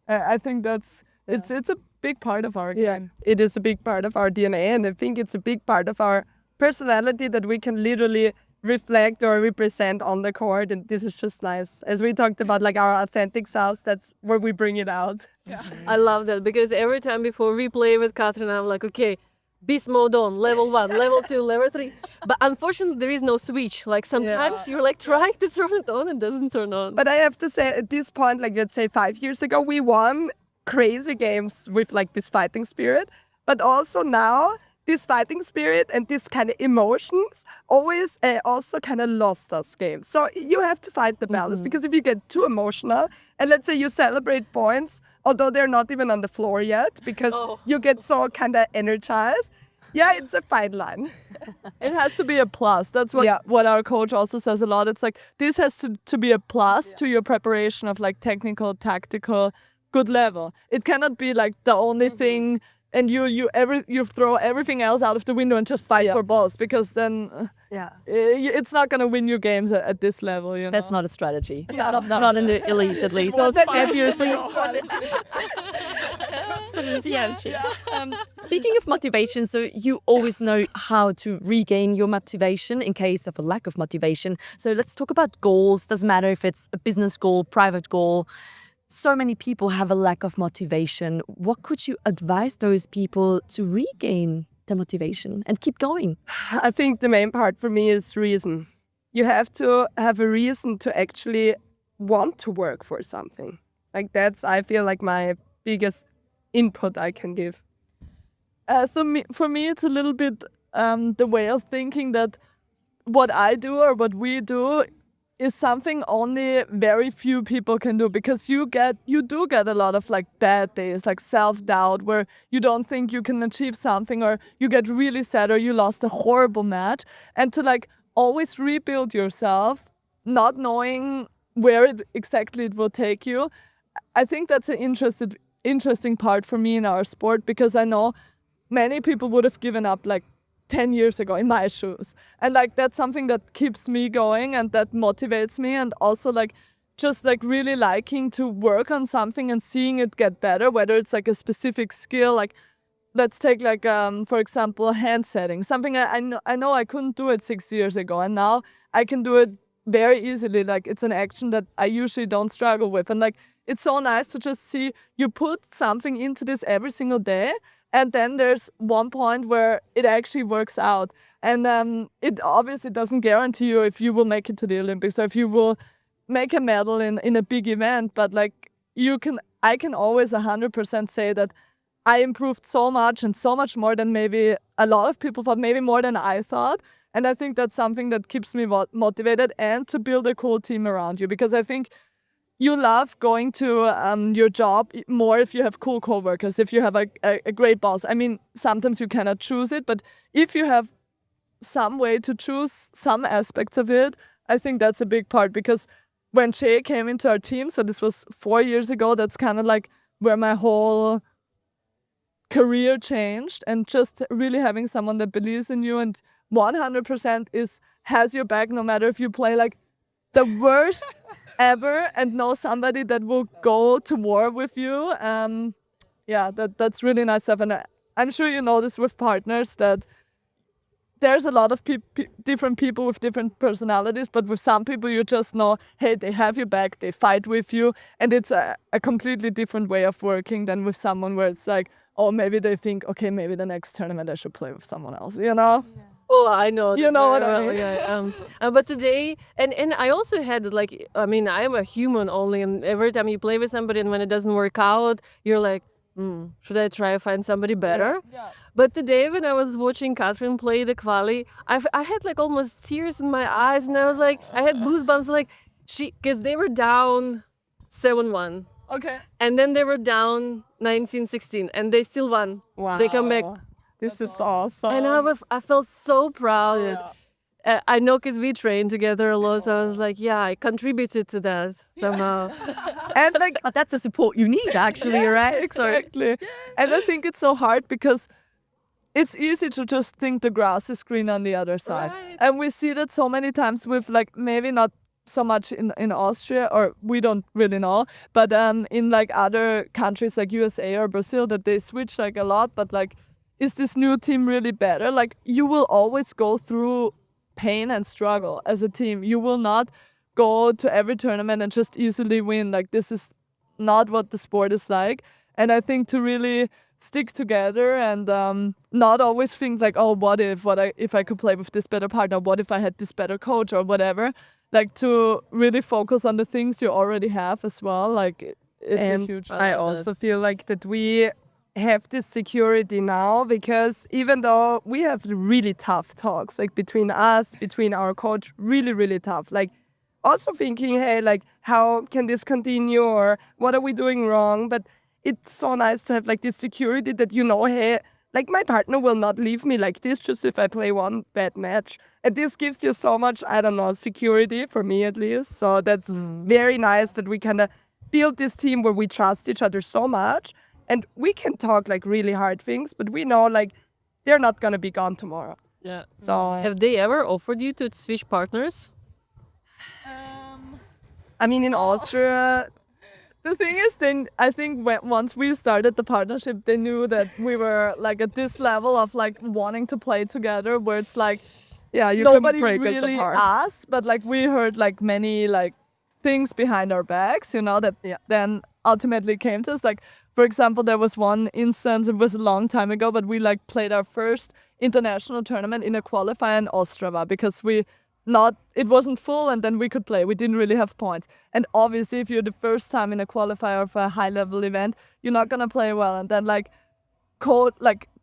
Speaker 2: I think that's it's a big part of our game.
Speaker 3: Yeah, it is a big part of our DNA, and I think it's a big part of our personality that we can literally reflect or represent on the court, and this is just nice. As we talked about, like our authentic selves, that's where we bring it out.
Speaker 4: I love that, because every time before we play with Katrin, I'm like, okay, beast mode on, level 1, level 2, level 3. But unfortunately, there is no switch. Like sometimes you're like trying to turn it on and it doesn't turn on.
Speaker 3: But I have to say, at this point, like let's say 5 years ago, we won crazy games with like this fighting spirit. But also now, this fighting spirit and this kind of emotions always also kind of lost us games. So you have to find the balance, because if you get too emotional and let's say you celebrate points, although they're not even on the floor yet, because you get so kind of energized, it's a fine line.
Speaker 2: It has to be a plus. That's what our coach also says a lot. It's like this has to be a plus to your preparation of like technical, tactical, good level. It cannot be like the only thing, and you throw everything else out of the window and just fight for balls, because then it's not gonna win you games at this level. You know?
Speaker 1: That's not a strategy. Not in the elite, at least. Speaking of motivation, so you always know how to regain your motivation in case of a lack of motivation. So let's talk about goals. Doesn't matter if it's a business goal, private goal. So many people have a lack of motivation. What could you advise those people to regain the motivation and keep going?
Speaker 3: I think the main part for me is reason. You have to have a reason to actually want to work for something. Like that's, I feel like my biggest input I can give.
Speaker 2: For me, it's a little bit the way of thinking that what I do or what we do is something only very few people can do, because you do get a lot of like bad days, like self-doubt, where you don't think you can achieve something, or you get really sad, or you lost a horrible match, and to like always rebuild yourself, not knowing where exactly it will take you. I think that's an interesting part for me in our sport, because I know many people would have given up like 10 years ago in my shoes. And like that's something that keeps me going and that motivates me, and also like just like really liking to work on something and seeing it get better, whether it's like a specific skill, like let's take like for example hand setting, something I know I couldn't do it 6 years ago, and now I can do it very easily. Like it's an action that I usually don't struggle with, and like it's so nice to just see you put something into this every single day, and then there's one point where it actually works out. And it obviously doesn't guarantee you if you will make it to the Olympics or if you will make a medal in a big event. But like I can always 100% say that I improved so much, and so much more than maybe a lot of people thought, maybe more than I thought. And I think that's something that keeps me motivated, and to build a cool team around you, because I think you love going to your job more if you have cool coworkers, if you have a great boss. I mean, sometimes you cannot choose it, but if you have some way to choose some aspects of it, I think that's a big part. Because when Shay came into our team, so this was 4 years ago, that's kind of like where my whole career changed, and just really having someone that believes in you and 100% has your back, no matter if you play like the worst ever, and know somebody that will go to war with you. That's really nice stuff. And I'm sure you know this with partners, that there's a lot of different people with different personalities, but with some people you just know, hey, they have your back, they fight with you, and it's a completely different way of working than with someone where it's like, oh, maybe they think, okay, maybe the next tournament I should play with someone else, you know? Yeah.
Speaker 4: Oh, I know.
Speaker 2: You know what I
Speaker 4: well,
Speaker 2: mean?
Speaker 4: Yeah. But today, and I also had like, I mean, I'm a human only, and every time you play with somebody, and when it doesn't work out, you're like, should I try to find somebody better?
Speaker 2: Yeah.
Speaker 4: But today, when I was watching Catherine play the quali, I had like almost tears in my eyes, and I was like, I had goosebumps, like because they were down 7-1.
Speaker 2: Okay.
Speaker 4: And then they were down 19-16, and they still won.
Speaker 3: Wow.
Speaker 4: They come back.
Speaker 3: This is awesome.
Speaker 4: And I felt so proud. I know, because we trained together a lot, so I was like, yeah, I contributed to that somehow.
Speaker 2: And like,
Speaker 1: But that's the support you need, actually, right?
Speaker 2: exactly. And I think it's so hard, because it's easy to just think the grass is green on the other side.
Speaker 4: Right.
Speaker 2: And we see that so many times with like, maybe not so much in Austria, or we don't really know, but in like other countries like USA or Brazil, that they switch like a lot. But like, is this new team really better? Like, you will always go through pain and struggle as a team. You will not go to every tournament and just easily win. Like, this is not what the sport is like. And I think to really stick together and not always think like, oh, what if I could play with this better partner? What if I had this better coach or whatever? Like, to really focus on the things you already have as well. Like, it's a huge.
Speaker 3: I also feel like that we have this security now, because even though we have really tough talks, like between us, between our coach, really, really tough. Like, also thinking, hey, like, how can this continue, or what are we doing wrong? But it's so nice to have like this security that, you know, hey, like, my partner will not leave me like this just if I play one bad match. And this gives you so much, I don't know, security, for me at least. So that's very nice that we kind of build this team where we trust each other so much. And we can talk like really hard things, but we know like they're not going to be gone tomorrow.
Speaker 4: Yeah.
Speaker 3: So
Speaker 4: Have they ever offered you to switch partners?
Speaker 3: I mean, in Austria,
Speaker 2: The thing is, then I think once we started the partnership, they knew that we were like at this level of like wanting to play together, where it's like,
Speaker 3: yeah, you
Speaker 2: nobody
Speaker 3: couldn't break
Speaker 2: really
Speaker 3: us apart.
Speaker 2: asked, but like we heard like many like things behind our backs, you know, that then ultimately came to us. Like, for example, there was one instance, it was a long time ago, but we like played our first international tournament in a qualifier in Austria because it wasn't full and then we could play. We didn't really have points. And obviously, if you're the first time in a qualifier for a high level event, you're not going to play well. And then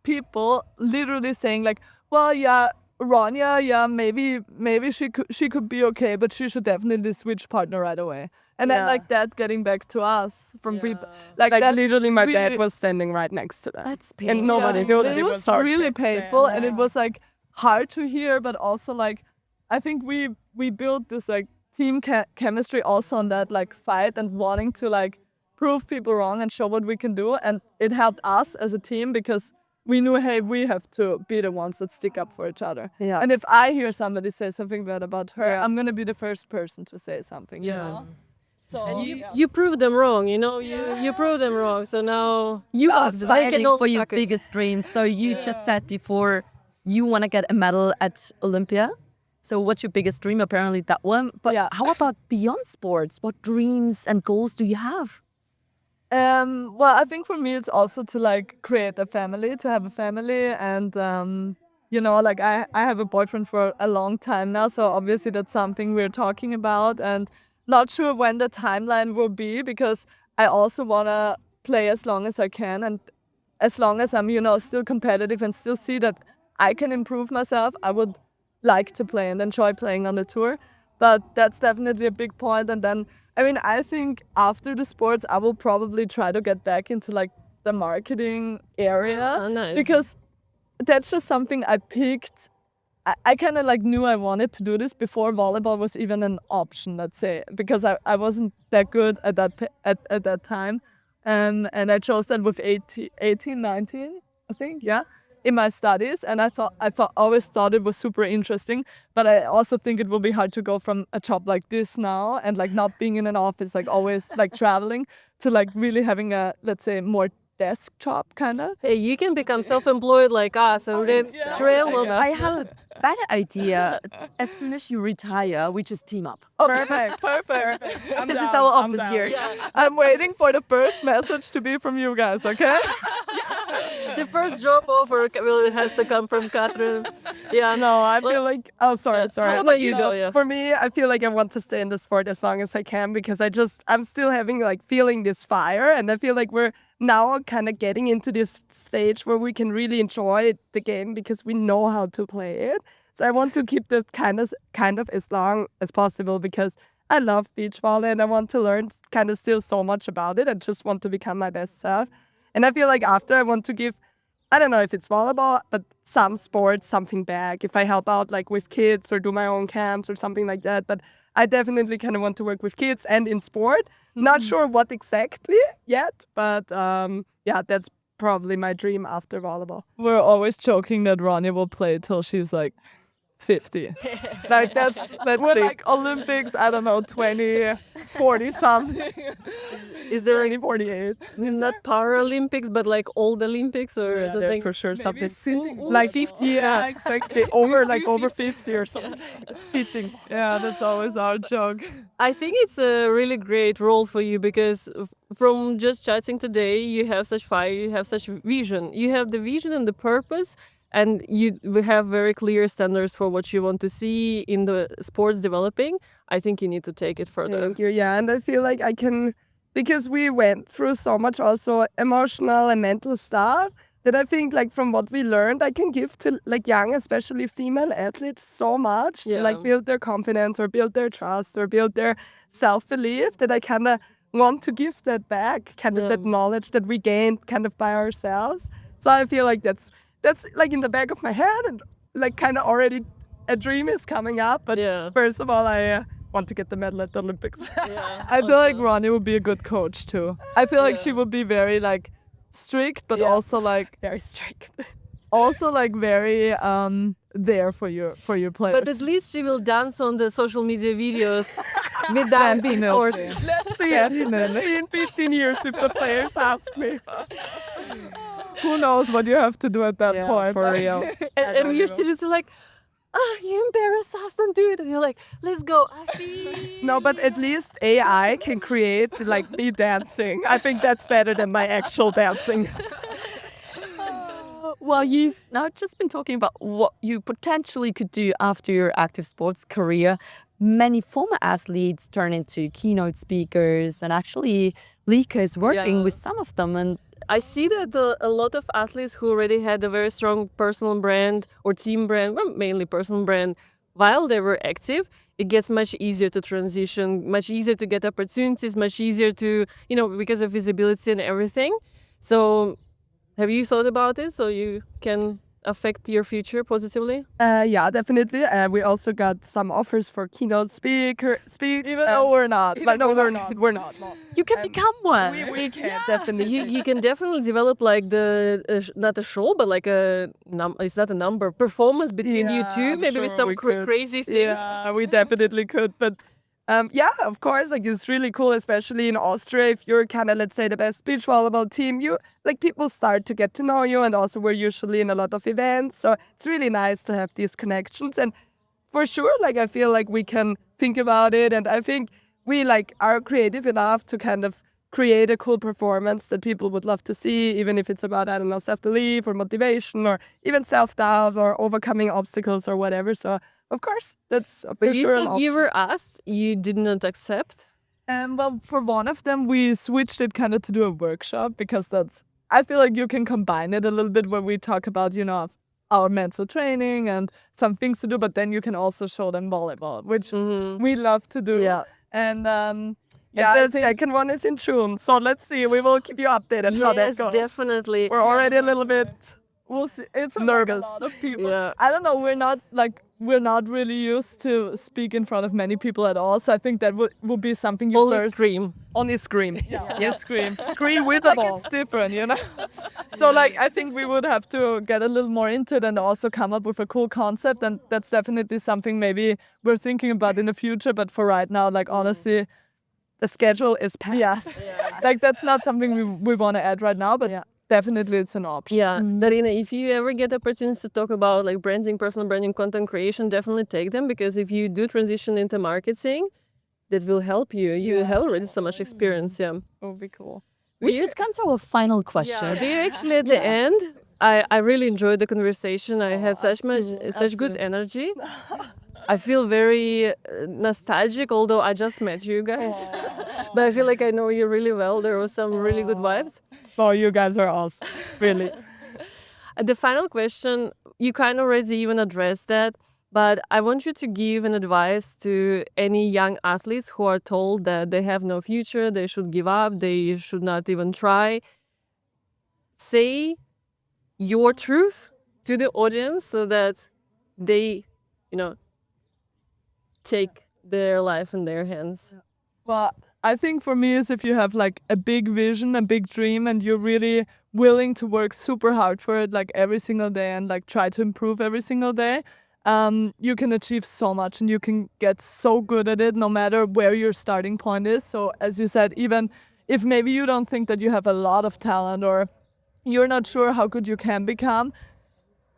Speaker 2: people literally saying like, well, yeah, Ronja, yeah, maybe she could be okay, but she should definitely switch partner right away. And then like that getting back to us from people. Like
Speaker 3: literally my
Speaker 2: really,
Speaker 3: dad was standing right next to that.
Speaker 1: That's painful.
Speaker 3: And nobody knew that
Speaker 2: it was really painful and it was like hard to hear, but also like I think we built this like team chemistry also on that like fight and wanting to like prove people wrong and show what we can do, and it helped us as a team because we knew, hey, we have to be the ones that stick up for each other.
Speaker 3: Yeah.
Speaker 2: And if I hear somebody say something bad about her, I'm gonna be the first person to say something. You know? So
Speaker 4: You proved them wrong, you know. You proved them wrong. So now
Speaker 1: You are
Speaker 4: can
Speaker 1: fighting
Speaker 4: all
Speaker 1: for your
Speaker 4: suck it.
Speaker 1: biggest dreams. So you just said before you want to get a medal at Olympia. So what's your biggest dream? Apparently that one. But how about beyond sports? What dreams and goals do you have?
Speaker 2: Well, I think for me it's also to like create a family, to have a family, and you know, like I have a boyfriend for a long time now, so obviously that's something we're talking about, and not sure when the timeline will be because I also wanna play as long as I can, and as long as I'm, you know, still competitive and still see that I can improve myself, I would like to play and enjoy playing on the tour. But that's definitely a big point. And then, I mean, I think after the sports, I will probably try to get back into like the marketing area.
Speaker 4: Oh, nice.
Speaker 2: Because that's just something I picked. I kind of like knew I wanted to do this before volleyball was even an option, let's say, because I wasn't that good at that time. And I chose that with 18, 19, I think, yeah, in my studies. And I always thought it was super interesting, but I also think it will be hard to go from a job like this now and like not being in an office, like always like traveling, to like really having a, let's say, more desk job kind of.
Speaker 4: Hey, you can become self-employed like us and then travel.
Speaker 1: I have a better idea. As soon as you retire, we just team up.
Speaker 2: Perfect.
Speaker 1: This is our office here.
Speaker 2: I'm waiting for the first message to be from you guys, okay?
Speaker 4: The first job offer really has to come from Catherine. Yeah,
Speaker 3: No, I feel like, oh, sorry.
Speaker 4: How about you go? Yeah.
Speaker 3: For me, I feel like I want to stay in the sport as long as I can because I'm still having like feeling this fire, and I feel like we're now kind of getting into this stage where we can really enjoy the game because we know how to play it. So I want to keep this kind of as long as possible because I love beach volley and I want to learn kind of still so much about it. I just want to become my best self. And I feel like after I want to give, I don't know if it's volleyball, but some sports, something back. If I help out like with kids or do my own camps or something like that. But I definitely kind of want to work with kids and in sport. Not sure what exactly yet, but yeah, that's probably my dream after volleyball.
Speaker 2: We're always joking that Ronja will play till she's like 50. Like that's like Olympics, I don't know, 20, 40 something.
Speaker 4: Is there any
Speaker 3: 48.
Speaker 4: not Paralympics but like old Olympics or something?
Speaker 3: For sure, something
Speaker 2: sitting.
Speaker 3: like 50. Yeah, exactly. Over 50 or something. Sitting.
Speaker 2: Yeah, that's always our joke.
Speaker 4: I think it's a really great role for you because from just chatting today, you have such fire, you have such vision. You have the vision and the purpose, and you have very clear standards for what you want to see in the sports developing. I think you need to take it further.
Speaker 3: Thank you. Yeah, and I feel like I can, because we went through so much also emotional and mental stuff, that I think like from what we learned, I can give to like young, especially female athletes so much to like build their confidence or build their trust or build their self-belief, that I kind of want to give that back, kind of that knowledge that we gained kind of by ourselves. So I feel like that's like in the back of my head, and like kind of already a dream is coming up. But first of all, I want to get the medal at the Olympics.
Speaker 2: I feel like Ronja would be a good coach too. I feel like she would be very like strict, but also like
Speaker 3: very strict.
Speaker 2: Also like very there for your players.
Speaker 4: But at least she will dance on the social media videos with that, of course.
Speaker 3: Let's see in 15 years if the players ask me.
Speaker 2: Who knows what you have to do at that point?
Speaker 3: For real.
Speaker 4: And your students are like, you you're a sus, don't do it. And you're like, let's go, Afi.
Speaker 3: No, but at least AI can create like me dancing. I think that's better than my actual dancing.
Speaker 1: Well, you've now just been talking about what you potentially could do after your active sports career. Many former athletes turn into keynote speakers, and actually Lika is working with some of them. And
Speaker 4: I see that a lot of athletes who already had a very strong personal brand or team brand, well, mainly personal brand, while they were active, it gets much easier to transition, much easier to get opportunities, much easier to, because of visibility and everything. So have you thought about it so you can affect your future positively?
Speaker 3: Yeah, definitely. We also got some offers for keynote speaks.
Speaker 2: Even though we're not.
Speaker 3: But no, we're not. We're not. No.
Speaker 1: you can become one.
Speaker 3: We can definitely.
Speaker 4: You can definitely develop like not a show, but like it's not a number, performance between you two,
Speaker 3: I'm
Speaker 4: maybe with
Speaker 3: sure
Speaker 4: some
Speaker 3: we could.
Speaker 4: crazy things.
Speaker 3: Yeah, we definitely could. But yeah, of course, like it's really cool, especially in Austria. If you're kind of, let's say, the best beach volleyball team, you like people start to get to know you, and also we're usually in a lot of events. So it's really nice to have these connections. And for sure, like I feel like we can think about it, and I think we like are creative enough to kind of create a cool performance that people would love to see, even if it's about, I don't know, self-belief or motivation or even self-doubt or overcoming obstacles or whatever. So of course, that's for
Speaker 4: But you
Speaker 3: sure an
Speaker 4: said
Speaker 3: option.
Speaker 4: you were asked, you did not accept.
Speaker 2: Well, for one of them, we switched it kind of to do a workshop because I feel like you can combine it a little bit when we talk about, our mental training and some things to do, but then you can also show them volleyball, which we love to do.
Speaker 1: Yeah.
Speaker 2: And
Speaker 3: Yeah, the second one is in June. So let's see. We will keep you updated how that
Speaker 4: Yes,
Speaker 3: goes.
Speaker 4: definitely.
Speaker 3: We're already a little bit
Speaker 2: we'll see. It's
Speaker 3: nervous.
Speaker 2: Like a lot of people.
Speaker 4: Yeah.
Speaker 2: I don't know. We're not really used to speak in front of many people at all. So I think that would be something you
Speaker 4: Only
Speaker 2: first
Speaker 4: scream.
Speaker 3: Only scream.
Speaker 2: Yes, scream.
Speaker 3: Scream with the
Speaker 2: Like
Speaker 3: ball.
Speaker 2: it's different, So like I think we would have to get a little more into it and also come up with a cool concept, and that's definitely something maybe we're thinking about in the future. But for right now, like honestly, the schedule is packed. Yes. Like that's not something we want to add right now, but definitely it's an option.
Speaker 4: Yeah, Darina, if you ever get opportunities to talk about like branding, personal branding, content creation, definitely take them, because if you do transition into marketing, that will help you. You have already so much experience. Yeah.
Speaker 2: It would be cool.
Speaker 1: We should come to our final question.
Speaker 4: We actually at the end. I really enjoyed the conversation. I had such good energy. I feel very nostalgic, although I just met you guys. But I feel like I know you really well. There were some really good vibes.
Speaker 2: Oh, you guys are awesome. Really.
Speaker 4: The final question, you kind of already even addressed that, but I want you to give an advice to any young athletes who are told that they have no future, they should give up, they should not even try. Say your truth to the audience so that they, take their life in their hands.
Speaker 2: Well, I think for me is if you have like a big vision, a big dream, and you're really willing to work super hard for it, like every single day, and like try to improve every single day, you can achieve so much and you can get so good at it no matter where your starting point is. So as you said, even if maybe you don't think that you have a lot of talent or you're not sure how good you can become,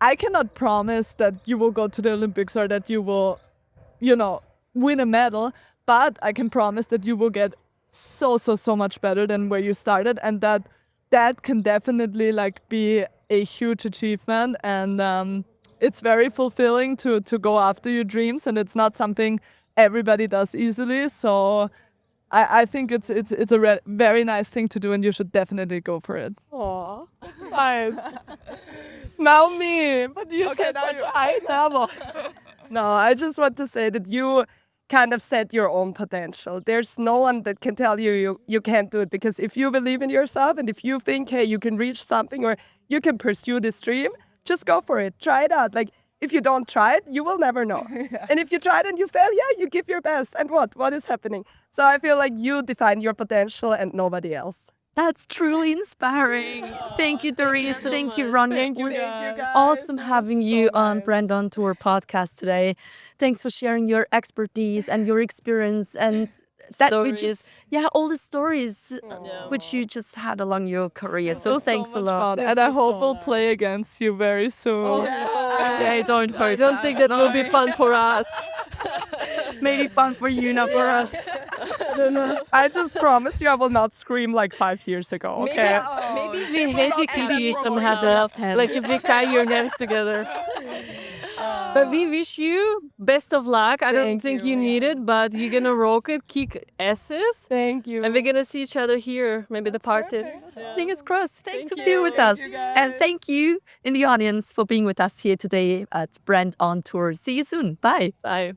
Speaker 2: I cannot promise that you will go to the Olympics or that you will win a medal, but I can promise that you will get so much better than where you started, and that can definitely like be a huge achievement, and it's very fulfilling to go after your dreams, and it's not something everybody does easily. So I think it's a very nice thing to do, and you should definitely go for it.
Speaker 3: Aw, that's nice. Now me, but you said such high level. No, I just want to say that you kind of set your own potential. There's no one that can tell you can't do it, because if you believe in yourself and if you think, hey, you can reach something or you can pursue this dream, just go for it. Try it out. Like, if you don't try it, you will never know. And if you try it and you fail, you give your best. And what is happening? So I feel like you define your potential and nobody else.
Speaker 1: That's truly inspiring. Thank you, Doris. Thank you, Ronnie.
Speaker 2: Thank you guys.
Speaker 1: Awesome having you on Brand on Tour podcast today. Thanks for sharing your expertise and your experience. And that we
Speaker 4: Stories.
Speaker 1: just all the stories which you just had along your career. So thanks a lot.
Speaker 2: And I hope we'll play against you very soon.
Speaker 1: Yeah, don't hurt.
Speaker 4: I don't think that will be fun for us.
Speaker 1: Maybe fun for you, not for us.
Speaker 2: I just promise you I will not scream like 5 years ago, okay?
Speaker 4: Maybe we hate you kitties and have the left hand. Like if we tie your hands together. But we wish you best of luck. I don't think you need it, but you're gonna rock it, kick asses.
Speaker 2: Thank you.
Speaker 4: And we're gonna see each other here, maybe the party.
Speaker 1: Fingers crossed. Thanks for being with us. And thank you in the audience for being with us here today at Brand on Tour. See you soon. Bye.
Speaker 4: Bye.